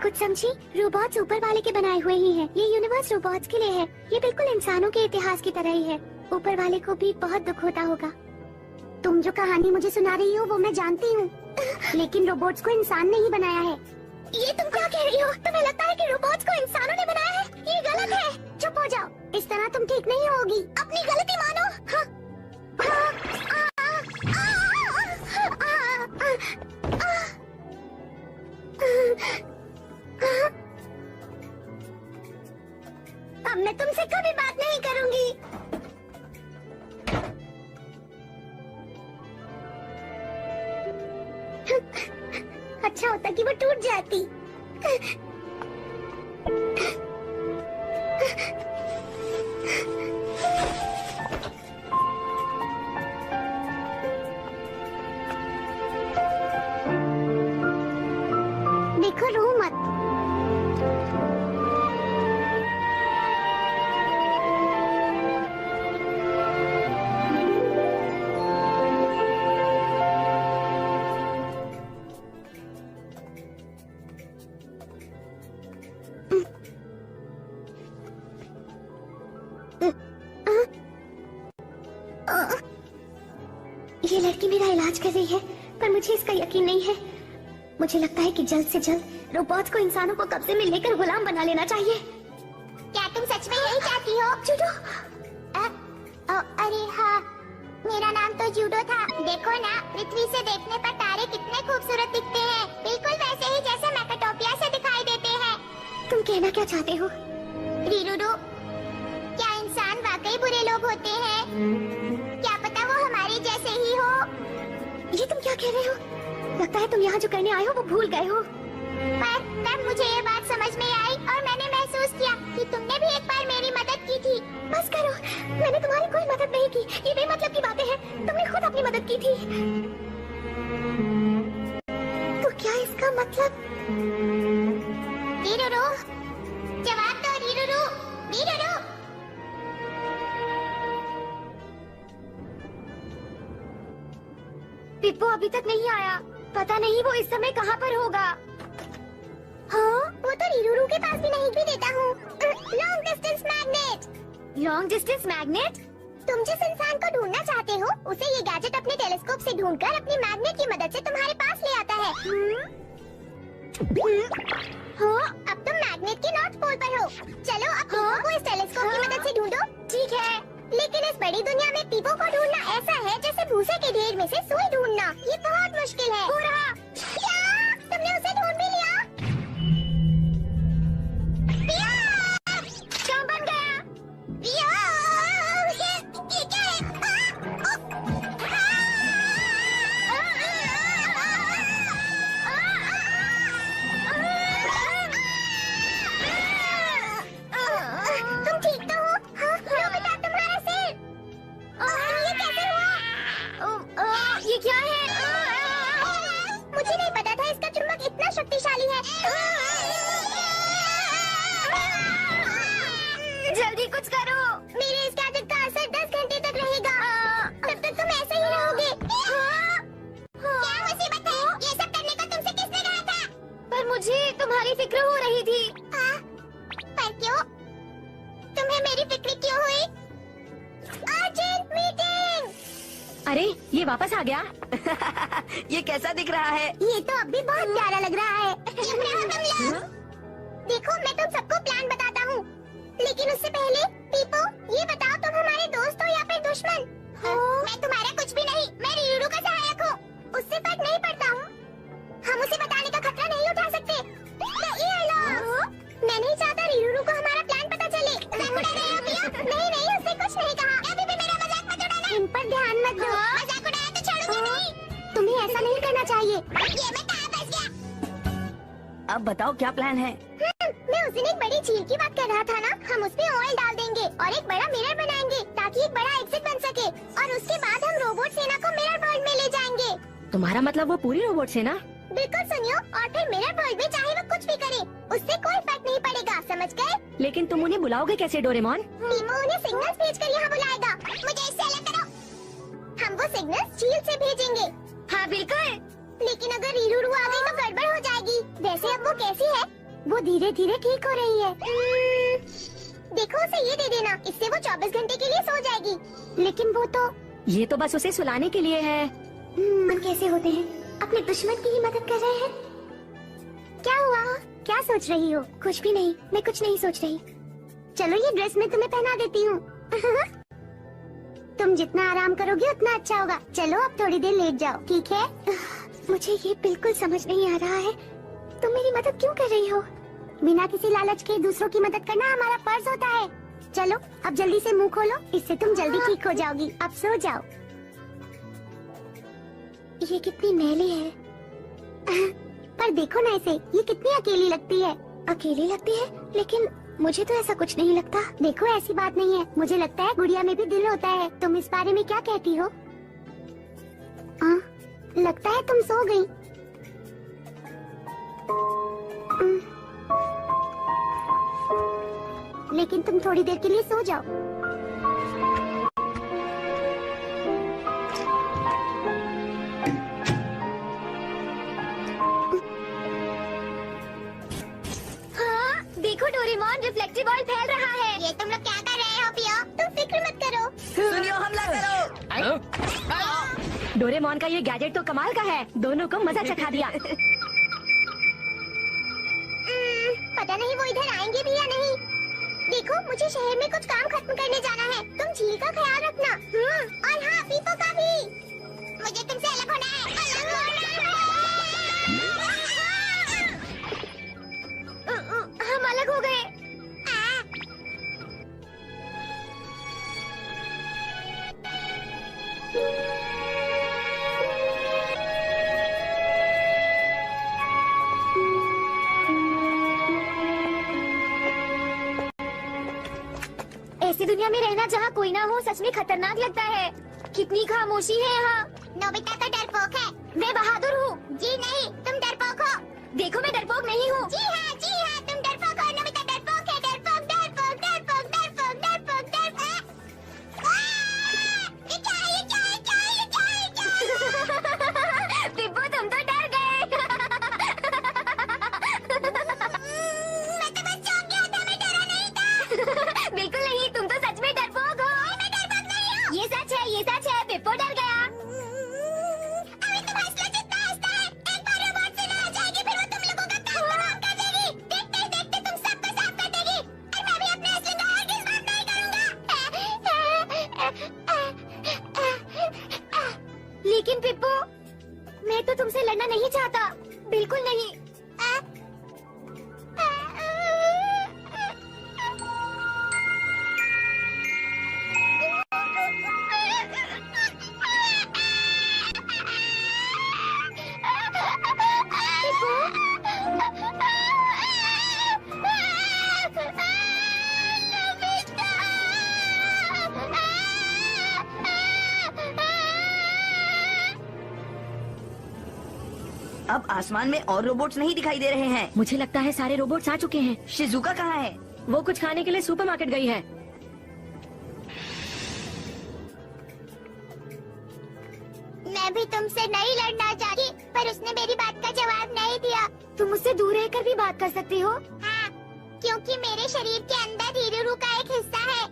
कुछ समझी? रोबोट्स ऊपर वाले के बनाए हुए ही हैं। ये यूनिवर्स रोबोट्स के लिए है। ये बिल्कुल इंसानों के इतिहास की तरह ही है। ऊपर वाले को भी बहुत दुख होता होगा। तुम जो कहानी मुझे सुना रही हो वो मैं जानती हूँ, लेकिन रोबोट्स को इंसान ने ही बनाया है। ये तुम क्या कह रही हो? तुम्हें लगता है कि रोबोट्स को इंसानों ने बनाया है? ये गलत है। चुप हो जाओ, इस तरह तुम ठीक नहीं होगी। अपनी गलती मानो। हाँ। अब मैं तुमसे कभी बात नहीं करूंगी। अच्छा होता कि वो टूट जाती। देखो, रो मत। ये लड़की मेरा इलाज कर रही है, पर मुझे इसका यकीन नहीं है। मुझे लगता है कि जल्द से जल्द रोबोट्स को इंसानों को कब्जे में लेकर गुलाम बना लेना चाहिए। क्या तुम सच में यही चाहती हो? जूडो। अरे हाँ, मेरा नाम तो जूडो था। देखो ना, पृथ्वी से देखने पर तारे कितने खूबसूरत दिखते हैं, बिल्कुल वैसे ही जैसे मैकाटोपिया से दिखाई देते हैं। तुम कहना क्या चाहते हो? रीरूरू, क्या इंसान वाकई बुरे लोग होते हैं? क्या पता वो हमारे जैसे ही हो। ये तुम क्या कह रहे हो? लगता है तुम यहाँ जो करने आए हो वो भूल गए हो। पर तब मुझे ये बात समझ में आई और मैंने महसूस किया कि तुमने भी एक बार मेरी मदद की थी। बस करो, मैंने तुम्हारी कोई मदद नहीं की। ये बेमतलब की बातें हैं। तुमने खुद अपनी मदद की थी। तो क्या इसका मतलब? रीरूरू, जवाब दो रीरूरू, रीरूरू। पिप्पो अभी तक नहीं आया। पता नहीं वो इस समय कहाँ पर होगा। हाँ, वो तो रीरूरू के पास भी नहीं भी देता हूँ। Long distance magnet. Long distance magnet? तुम जिस इंसान को ढूंढना चाहते हो, उसे ये गैजेट अपने टेलीस्कोप से ढूंढकर अपनी मैग्नेट की मदद से तुम्हारे पास ले आता है। हाँ, अब तुम मैग्नेट के नॉर्थ पोल पर हो। चलो अब पीपो को इस टेलीस्कोप की मदद से ढूंढो। ठीक है, लेकिन इस बड़ी दुनिया में पीपो को ढूंढना ऐसा है जैसे भूसे के ढेर में से सुई ढूंढना। ये बहुत मुश्किल है। हो रहा। क्या? तुमने उसे ढूंढ भी लिया? पिया! कहाँ बन गया? पिया! ये क्या है? तुम ठीक तो हो? हाँ, नोबिता, तुम्हारा सिर। ये कैसे हुआ? ये क्या है? मुझे नहीं पता था इसका चुंबक इतना शक्तिशाली है। जल्दी कुछ करो। मेरे इस गैजेट का असर 10 घंटे तक रहेगा। तब तक तुम ऐसे ही रहोगे। क्या मुसीबत है? ये सब करने को तुमसे किसने कहा था? पर मुझे तुम्हारी फिक्र हो रही थी। पर क्यों? तुम्हें मेरी फिक्र क्यों हुई? Urgent meeting. अरे, ये वापस आ गया। ये कैसा दिख रहा है? ये तो अब भी बहुत प्यारा लग रहा है। चुप रहो तुम लोग। देखो, मैं तुम सबको प्लान बताता हूँ, लेकिन उससे पहले पीपो, ये बताओ तुम हमारे दोस्त हो या फिर दुश्मन? मैं तुम्हारा कुछ भी नहीं। मैं रीरूरू का सहायक हूँ। उससे फर्क नहीं पड़ता हूँ। हम उसे बताने का खतरा नहीं उठा सकते। तो ये लो। मैं नहीं चाहता रीरूरू को हमारा प्लान पता चले। नहीं नहीं, उससे कुछ नहीं कहा। अभी भी मेरा मजाक मत उड़ाना। इन पर ध्यान मत दो। मजाक उड़ाया तो छोड़ूंगी नहीं। तुम्हें ऐसा नहीं करना चाहिए। ये मैं कहाँ फंस गया? अब बताओ क्या प्लान है? मैं उस दिन एक बड़ी झील की बात कर रहा था ना। हम उस पे ऑयल डाल देंगे और एक बड़ा मिरर बनाएंगे ताकि एक बड़ा एग्जिट बन सके, और उसके बाद हम रोबोट सेना को मिरर वर्ल्ड में ले जाएंगे। तुम्हारा मतलब वो पूरी रोबोट से ना? बिल्कुल सुनियो, और फिर मिरर वर्ल्ड में चाहे वो कुछ भी करे, उससे कोई फर्क नहीं पड़ेगा, समझ गए? लेकिन तुम उन्हें बुलाओगे कैसे डोरेमोन? टीमो उन्हें सिग्नल्स भेजकर यहाँ बुलाएगा। मुझे इससे अलग करो। हम वो सिग्नल्स झील से भेजेंगे। हाँ बिल्कुल। लेकिन अगर रीरूरू आ गई तो गड़बड़ हो जाएगी। वैसे अब वो कैसी है? वो धीरे धीरे ठीक हो रही है। देखो उसे ये दे देना, इससे वो 24 घंटे के लिए सो जाएगी। लेकिन वो तो ये तो बस उसे सुलाने के लिए है। हम कैसे होते हैं, अपने दुश्मन की ही मदद कर रहे हैं। क्या हुआ, क्या सोच रही हो? कुछ भी नहीं, मैं कुछ नहीं सोच रही। चलो ये ड्रेस मैं तुम्हें पहना देती हूँ। तुम जितना आराम करोगे उतना अच्छा होगा। चलो अब थोड़ी देर लेट जाओ, ठीक है? मुझे ये बिल्कुल समझ नहीं आ रहा है, तुम मेरी मदद क्यों कर रही हो? बिना किसी लालच के दूसरों की मदद करना हमारा फर्ज होता है। चलो अब जल्दी से मुंह खोलो, इससे तुम जल्दी ठीक हो जाओगी। अब सो जाओ। ये कितनी मैली है। पर देखो ना इसे, ये कितनी अकेली लगती है। अकेली लगती है, लेकिन मुझे तो ऐसा कुछ नहीं लगता। देखो ऐसी बात नहीं है, मुझे लगता है गुड़िया में भी दिल होता है। तुम इस बारे में क्या कहती हो? लगता है तुम सो गई। लेकिन तुम थोड़ी देर के लिए सो जाओ। हाँ, देखो डोरेमोन रिफ्लेक्टिव बॉल फैल रहा है। ये तुम लोग क्या कर रहे हो पियो? तुम फिक्र मत करो। सुनियो, हमला करो। डोरेमोन का ये गैजेट तो कमाल का है, दोनों को मजा चखा दिया। पता नहीं वो इधर आएंगे भी या नहीं। देखो मुझे शहर में कुछ काम खत्म करने जाना है, तुम झील का ख्याल रखना। और हाँ, पीपो का भी। मुझे तुमसे अलग होना है, अलग होना है। हम अलग हो गए। ऐसी दुनिया में रहना जहाँ कोई ना हो सच में खतरनाक लगता है। कितनी खामोशी है यहाँ। नोबिता तो डरपोक है। मैं बहादुर हूँ। जी नहीं, तुम डरपोक हो। देखो मैं डरपोक नहीं हूँ। जी हाँ, तुम डरपोक हो। नोबिता डरपोक है। डरपोक डरपोक डरपोक डरपोक डरपोक डरपोक। पिप्पू तुम तो डर गए। मैं तो बस चौंक गया था, मैं डरा नहीं था। बिल्कुल नहीं, तुम तो सच में डरपोक हो। मैं डरपोक नहीं हूँ। ये सच है, पिप्पू डर गया। अभी तुम हंस लो जितना हंसता है। एक बार रोबोट से ना आ जाएगी, फिर वो तुम लोगों का काम तमाम कर देगी। देखते ही देखते तुम सबको साफ कर देगी। और मैं भी अपने असली को हरगिज़ माफ नहीं करूँगा। लेकिन पिप्पू, मैं तो तुमसे लड़ना नहीं चाहता, बिल्कुल नहीं। अब आसमान में और रोबोट्स नहीं दिखाई दे रहे हैं। मुझे लगता है सारे रोबोट्स आ चुके हैं। शिजुका कहाँ है? वो कुछ खाने के लिए सुपरमार्केट गई है। मैं भी तुमसे नहीं लड़ना चाहती, पर उसने मेरी बात का जवाब नहीं दिया। तुम मुझसे दूर रहकर भी बात कर सकती हो। हाँ, क्योंकि मेरे शरीर के अंदर हीरोरू का एक हिस्सा है।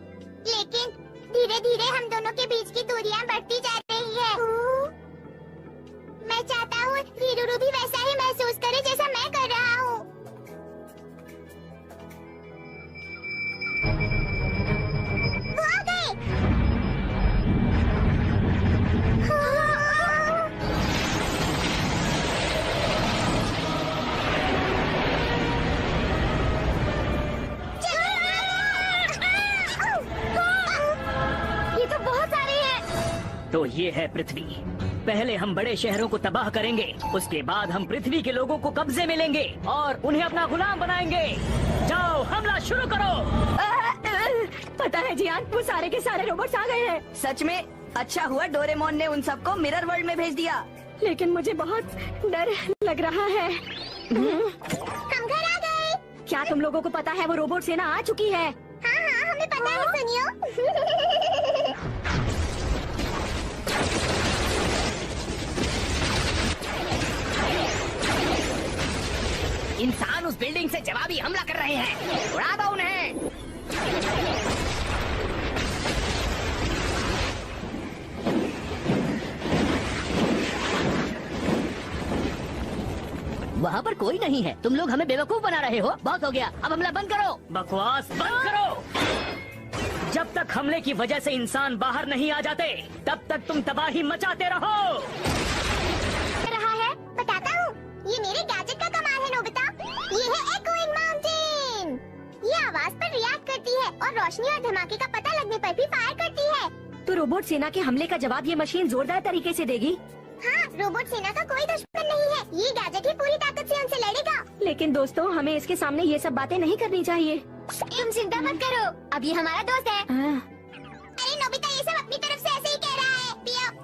लेकिन धीरे धीरे हम दोनों के बीच की दूरियां बढ़ती जा रही है। मैं चाहता हूँ हीरोरू भी वैसा ही महसूस करे जैसा मैं कर रहा हूँ। वो आ गए। ये तो बहुत सारे हैं। तो ये है पृथ्वी। पहले हम बड़े शहरों को तबाह करेंगे, उसके बाद हम पृथ्वी के लोगों को कब्जे में लेंगे और उन्हें अपना गुलाम बनाएंगे। जाओ, हमला शुरू करो। पता है जियान, वो सारे के सारे रोबोट्स आ गए हैं। सच में अच्छा हुआ डोरेमोन ने उन सबको मिरर वर्ल्ड में भेज दिया। लेकिन मुझे बहुत डर लग रहा है। हम घर आ गए। क्या तुम लोगों को पता है वो रोबोट सेना आ चुकी है? हाँ हाँ, हमें पता है। सुनियो। इंसान उस बिल्डिंग से जवाबी हमला कर रहे हैं। उड़ा दो उन्हें। वहाँ पर कोई नहीं है। तुम लोग हमें बेवकूफ बना रहे हो। बहुत हो गया, अब हमला बंद करो। बकवास बंद करो। जब तक हमले की वजह से इंसान बाहर नहीं आ जाते तब तक तुम तबाही मचाते रहो। रहा है बताता हूँ। ये मेरे गैजेट का कमाल है नोबिता। ये है एकोइंग माउंटेन। ये आवाज पर रिएक्ट करती है और रोशनी और धमाके का पता लगने पर भी फायर करती है। तो रोबोट सेना के हमले का जवाब ये मशीन जोरदार तरीके से देगी। हाँ, रोबोट सेना का कोई दुश्मन नहीं है। ये गैजेट ही पूरी ताकत से हमसे लड़ेगा। लेकिन दोस्तों, हमें इसके सामने ये सब बातें नहीं करनी चाहिए। तुम चिंता मत करो, अब ये हमारा दोस्त है। हाँ। अरे नोबिता, ये सब अपनी तरफ से ऐसे ही कह रहा है। पियो।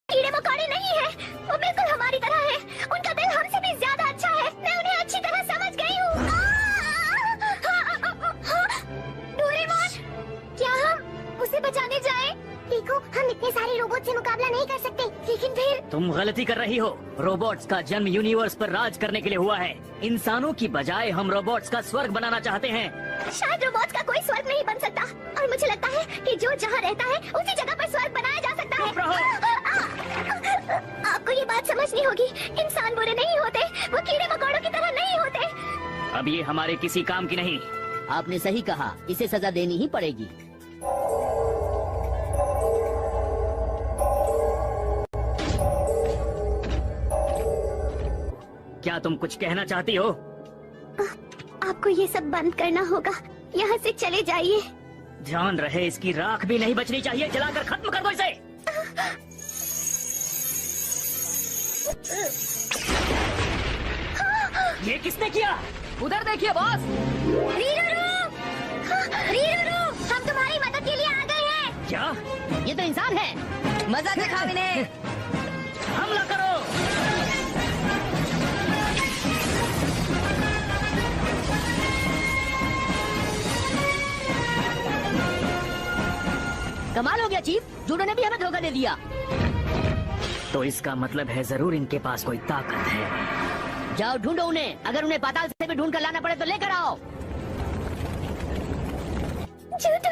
कीड़े मकोड़े नहीं है, वो बिल्कुल हमारी तरह है। उनका दिल हमसे भी ज्यादा अच्छा है। मैं उन्हें अच्छी तरह समझ गई हूँ। डोरेमोन, क्या हम उसे बचाने जाएं? देखो, हम इतने सारे रोबोट से मुकाबला नहीं कर सकते, लेकिन फिर तुम गलती कर रही हो। रोबोट्स का जन्म यूनिवर्स पर राज करने के लिए हुआ है। इंसानों की बजाय हम रोबोट्स का स्वर्ग बनाना चाहते हैं। शायद रोबोट्स का कोई स्वर्ग नहीं बन सकता, और मुझे लगता है कि जो जहाँ रहता है उसी जगह पर स्वर्ग बनाया जा सकता है। चुप रहो। आपको ये बात समझनी होगी, इंसान बुरे नहीं होते, वो कीड़े मकोड़ों की तरह नहीं होते। अब ये हमारे किसी काम की नहीं। आपने सही कहा, इसे सजा देनी ही पड़ेगी। क्या तुम कुछ कहना चाहती हो? आपको ये सब बंद करना होगा। यहाँ से चले जाइए। ध्यान रहे इसकी राख भी नहीं बचनी चाहिए, जलाकर खत्म कर दो इसे। ये किसने किया? उधर देखिए बॉस। रीरूरू, हम तुम्हारी मदद के लिए आ गए हैं। क्या? ये तो इंसान है। मजा दिखाओ इन्हें। हमला करो। कमाल हो गया चीफ, जूडो ने भी हमें धोखा दे दिया। तो इसका मतलब है जरूर इनके पास कोई ताकत है। जाओ ढूंढो उन्हें, अगर उन्हें पाताल से भी ढूंढ कर लाना पड़े तो लेकर आओ। जूडो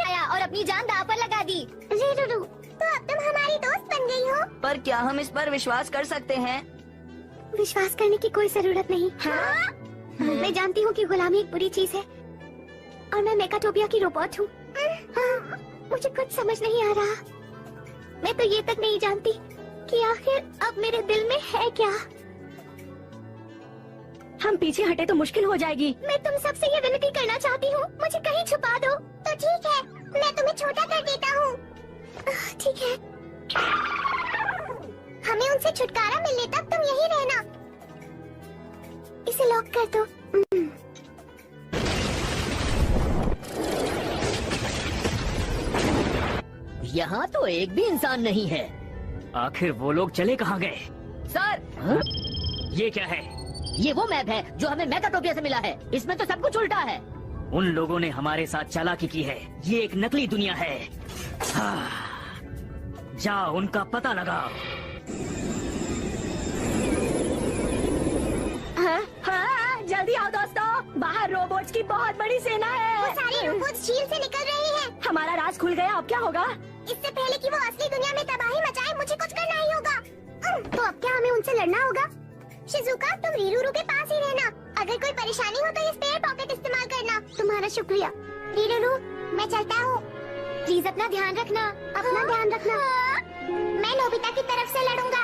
आया और अपनी जान दांव पर लगा दी। रीरूरू, तो अब तुम हमारी दोस्त बन गई हो। पर क्या हम इस पर विश्वास कर सकते हैं? विश्वास करने की कोई जरूरत नहीं। हाँ? मैं जानती हूँ कि गुलामी एक बुरी चीज है और मैं मेकाटोपिया की रोबोट हूँ। मुझे कुछ समझ नहीं आ रहा। मैं तो ये तक नहीं जानती कि आखिर अब मेरे दिल में है क्या। हम पीछे हटे तो मुश्किल हो जाएगी। मैं तुम सबसे ये विनती करना चाहती हूँ, मुझे कहीं छुपा दो। तो ठीक है, मैं तुम्हें छोटा कर देता हूँ। ठीक है, हमें उनसे छुटकारा मिलने तक तुम यही रहना। इसे लॉक कर दो। यहाँ तो एक भी इंसान नहीं है। आखिर वो लोग चले कहाँ गए? सर, ये क्या है? ये वो मैप है जो हमें मेकाटोपिया से मिला है। इसमें तो सब कुछ उल्टा है। उन लोगों ने हमारे साथ चालाकी की है। ये एक नकली दुनिया है। जाओ उनका पता लगाओ। हाँ, जल्दी आओ दोस्तों, बाहर रोबोट्स की बहुत बड़ी सेना है। वो सारे रोबोट्स झील से निकल रहे हैं। हमारा राज खुल गया, अब क्या होगा? इससे पहले कि वो असली दुनिया में तबाही मचाए, मुझे कुछ करना ही होगा। तो अब क्या हमें उनसे लड़ना होगा? शिजुका, तुम रीरूरू के पास ही रहना। अगर कोई परेशानी हो तो ये स्पेयर पॉकेट इस्तेमाल करना। तुम्हारा शुक्रिया। रीरूरू, मैं चलता हूँ। प्लीज अपना ध्यान रखना। अपना ध्यान रखना। मैं नोबिता की तरफ से लड़ूंगा।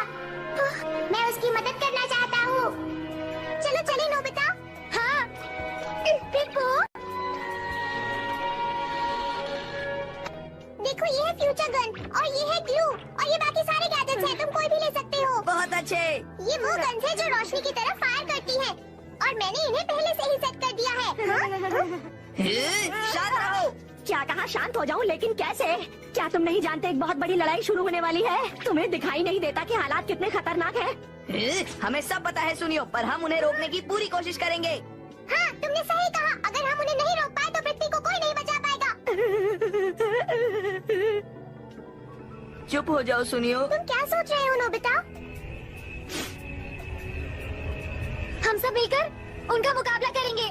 मैं उसकी मदद करना चाहता हूँ। चलो चले नोबिता। हाँ। पिप्पू, देखो ये है फ्यूचर गन और ये है ग्लू और ये बाकी सारे गैजेट्स हैं। तुम कोई भी ले सकते हो। बहुत अच्छे। ये वो गन्स है जो रोशनी की तरफ फायर करती है और मैंने इन्हें पहले से ही सेट कर दिया है। शांत रहो। क्या कहा शांत हो जाऊं, लेकिन कैसे? क्या तुम नहीं जानते एक बहुत बड़ी लड़ाई शुरू होने वाली है? तुम्हें दिखाई नहीं देता कि हालात कितने खतरनाक हैं? हमें सब पता है सुनियो, पर हम उन्हें रोकने की पूरी कोशिश करेंगे। हाँ, तुमने सही कहा। अगर हम उन्हें नहीं रोक पाए तो पृथ्वी को कोई नहीं बचा पाएगा। चुप हो जाओ सुनियो। तुम क्या सोच रहे हो नोबिता? हम सब मिलकर उनका मुकाबला करेंगे।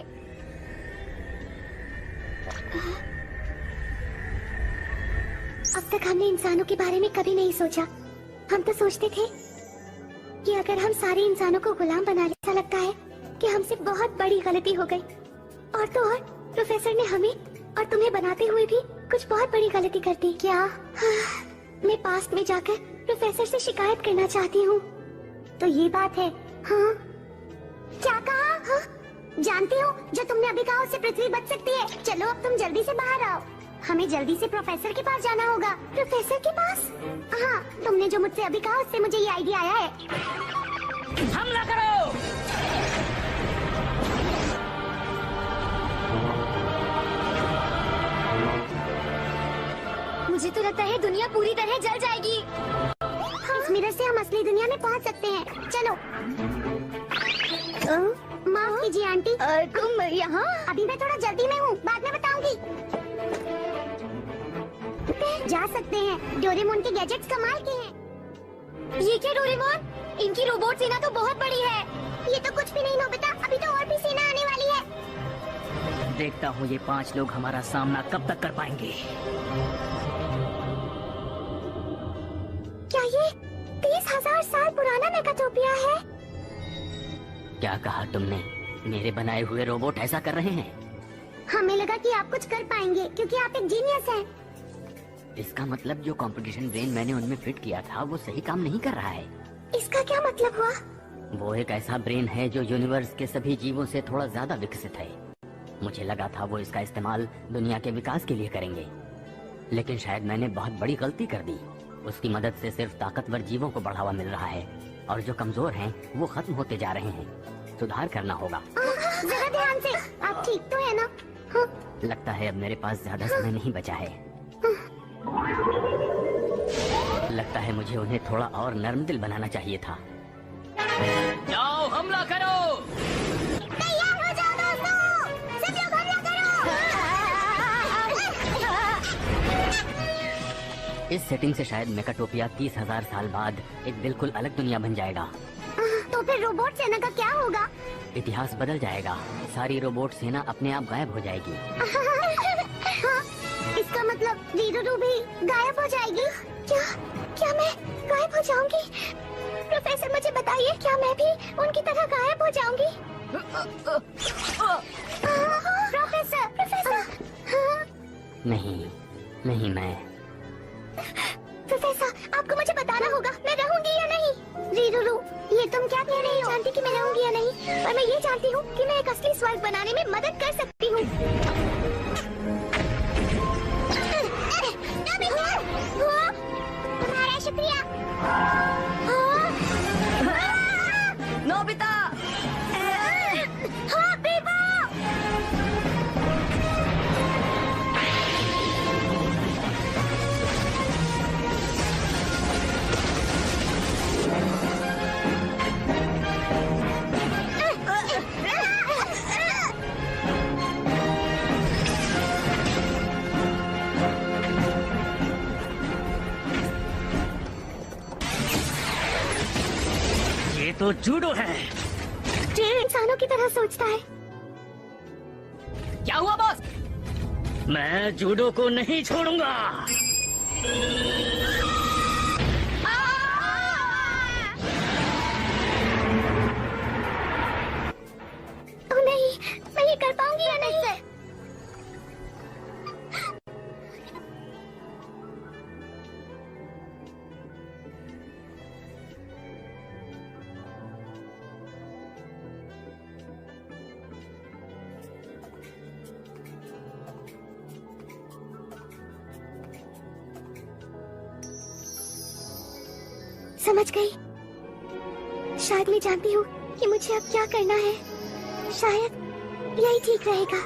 अब तक हमने इंसानों के बारे में कभी नहीं सोचा। हम तो सोचते थे कि अगर हम सारे इंसानों को गुलाम बना ले, ऐसा लगता है कि हमसे बहुत बड़ी गलती हो गई। और तो और प्रोफेसर ने हमें और तुम्हें बनाते हुए भी कुछ बहुत बड़ी गलती कर दी। क्या? मैं पास्ट में जाकर प्रोफेसर से शिकायत करना चाहती हूँ। तो ये बात है? हाँ। क्या कहा? हाँ? जानती हो, जो तुमने अभी कहा उससे पृथ्वी बच सकती है। चलो अब तुम जल्दी से बाहर आओ। हमें जल्दी से प्रोफेसर के पास जाना होगा। प्रोफेसर के पास? हाँ, तुमने जो मुझसे अभी कहा उससे मुझे ये आइडिया आया है। हमला करो। मुझे तो लगता है दुनिया पूरी तरह जल जाएगी। इस मिरर से हम असली दुनिया में पहुंच सकते हैं। चलो। माफ कीजिए आंटी। तुम यहाँ? अभी मैं थोड़ा जल्दी में हूँ, बाद में बताऊंगी। जा सकते हैं। डोरेमोन के गैजेट्स कमाल के हैं। ये क्या डोरेमोन? इनकी रोबोट सेना तो बहुत बड़ी है। ये तो कुछ भी नहीं नोबिता, अभी तो और भी सेना आने वाली है। देखता हूँ ये 5 लोग हमारा सामना कब तक कर पाएंगे। क्या ये 30,000 साल पुराना मेकाटोपिया है? क्या कहा तुमने? मेरे बनाए हुए रोबोट ऐसा कर रहे हैं? हमें लगा कि आप कुछ कर पाएंगे क्योंकि आप एक जीनियस हैं। इसका मतलब जो कंपटीशन ब्रेन मैंने उनमें फिट किया था वो सही काम नहीं कर रहा है। इसका क्या मतलब हुआ? वो एक ऐसा ब्रेन है जो यूनिवर्स के सभी जीवों से थोड़ा ज्यादा विकसित है। मुझे लगा था वो इसका इस्तेमाल दुनिया के विकास के लिए करेंगे, लेकिन शायद मैंने बहुत बड़ी गलती कर दी। उसकी मदद से सिर्फ ताकतवर जीवों को बढ़ावा मिल रहा है और जो कमजोर हैं वो खत्म होते जा रहे हैं। सुधार करना होगा। जरा ध्यान से, आप ठीक तो है ना? हाँ। लगता है अब मेरे पास ज्यादा समय नहीं बचा है। लगता है मुझे उन्हें थोड़ा और नर्म दिल बनाना चाहिए था। जाओ हमला करो। तैयार हो जाओ दोस्तों, सब लोग हमला करो। इस सेटिंग से शायद मेकाटोपिया 30,000 साल बाद एक बिल्कुल अलग दुनिया बन जाएगा। तो फिर रोबोट सेना का क्या होगा? इतिहास बदल जाएगा। सारी रोबोट सेना अपने आप गायब हो जाएगी। इसका मतलब रीरूरू भी गायब हो जाएगी? क्या मैं गायब हो जाऊंगी? प्रोफेसर मुझे बताइए, क्या मैं भी उनकी तरह गायब हो जाऊंगी? प्रोफेसर नहीं मैं। प्रोफेसर आपको मुझे बताना होगा, मैं रहूंगी या नहीं? रीरूरू, ये तुम क्या कह रही हो? जानती कि मैं रहूंगी या नहीं, पर मैं ये जानती हूँ कि मैं एक असली स्वर्ग बनाने में मदद कर सकती हूँ। तुम्हारा शुक्रिया। नोबिता! हाँ, बीबो! ये तो जूडो है। इंसानों की तरह सोचता है। क्या हुआ बॉस? मैं जूडो को नहीं छोड़ूंगा। ओ नहीं, मैं ये कर पाऊंगी या नहीं? समझ गई। शायद मैं जानती हूँ कि मुझे अब क्या करना है। शायद यही ठीक रहेगा।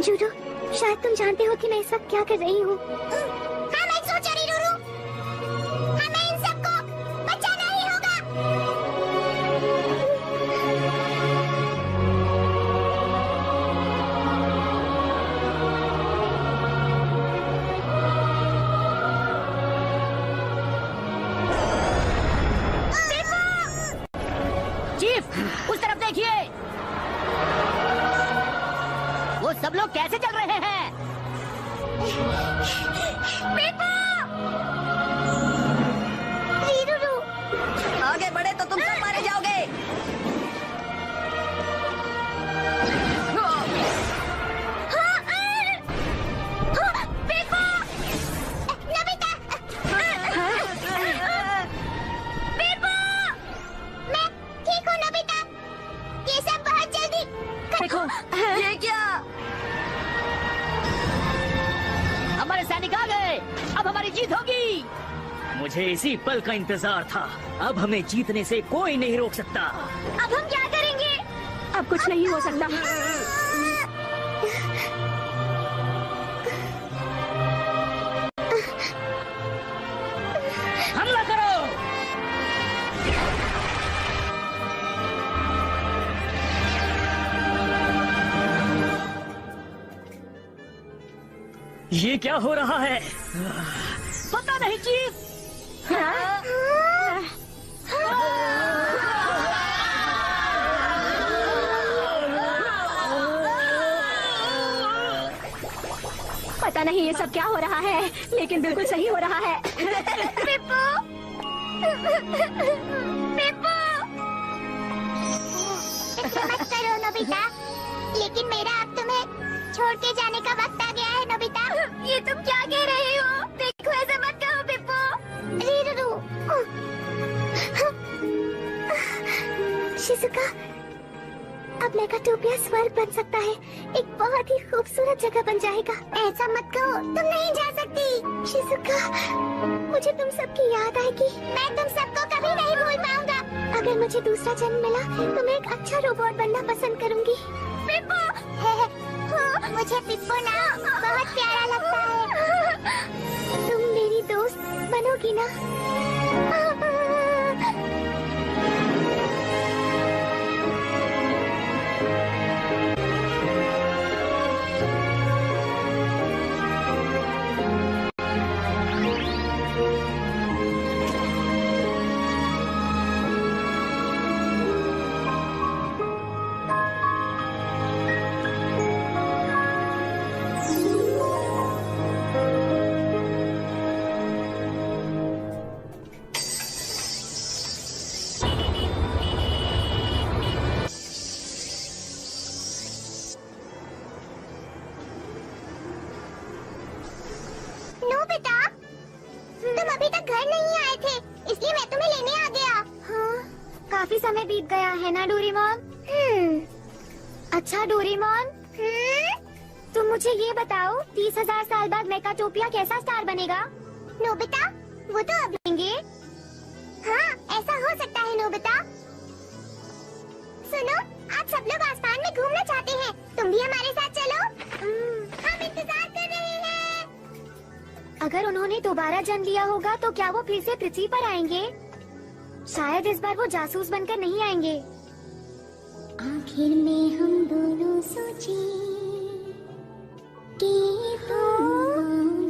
जूडो, शायद तुम जानते हो कि मैं इस वक्त क्या कर रही हूँ। हाँ, मैं सोच रही हूँ। हमें इन सबको बचाना ही होगा। चीफ, उस तरफ देखिए। वो सब लोग कैसे चल रहे हैं? रीरूरू, आगे बढ़े तो तुम सब मारे जाओगे। देखो, ये क्या? हमारे सैनिक आ गए। अब हमारी जीत होगी। मुझे इसी पल का इंतजार था। अब हमें जीतने से कोई नहीं रोक सकता। अब हम क्या करेंगे? अब कुछ नहीं हो सकता। हमला करो। ये क्या हो रहा है? पता नहीं चीफ। पता नहीं ये सब क्या हो रहा है, लेकिन बिल्कुल सही हो रहा है। पिप्पू! पिप्पू! ऐसा मत करो नोबिता, लेकिन मेरा अब तुम्हें छोड़ के जाने का वक्त आ गया है नोबिता। ये तुम क्या कह रहे हो? देखो, ऐसा मत कहो पिप्पू। रीरूरू, शिजुका, अब मेगाटोपिया स्वर्ग बन सकता है, एक बहुत ही खूबसूरत जगह बन जाएगा। ऐसा मत कहो, तुम नहीं जा सकती। शिजुका, मुझे तुम सबकी याद आएगी। मैं तुम सबको कभी नहीं भूल पाऊंगा। अगर मुझे दूसरा जन्म मिला तो मैं एक अच्छा रोबोट बनना पसंद करूंगी। पिप्पो, मुझे पिप्पो नाम बहुत प्यारा लगता है। तुम मेरी दोस्त बनोगी ना? बेटा, तुम अभी तक घर नहीं आए थे, इसलिए मैं तुम्हें लेने आ गया। हाँ, काफी समय बीत गया है ना डोरेमोन? अच्छा डोरेमोन, तुम मुझे ये बताओ, 30,000 साल बाद मेगाटोपिया कैसा स्टार बनेगा? नोबिता, वो तो अब लेंगे। हाँ, ऐसा हो सकता है नोबिता। सुनो, आप सब लोग आसमान में घूमना चाहते हैं, तुम भी हमारे साथ चलो। हम इंतजार कर रहे हैं। अगर उन्होंने दोबारा जन्म लिया होगा तो क्या वो फिर से पृथ्वी पर आएंगे? शायद इस बार वो जासूस बनकर नहीं आएंगे। आखिर में हम दोनों सोचे कि हम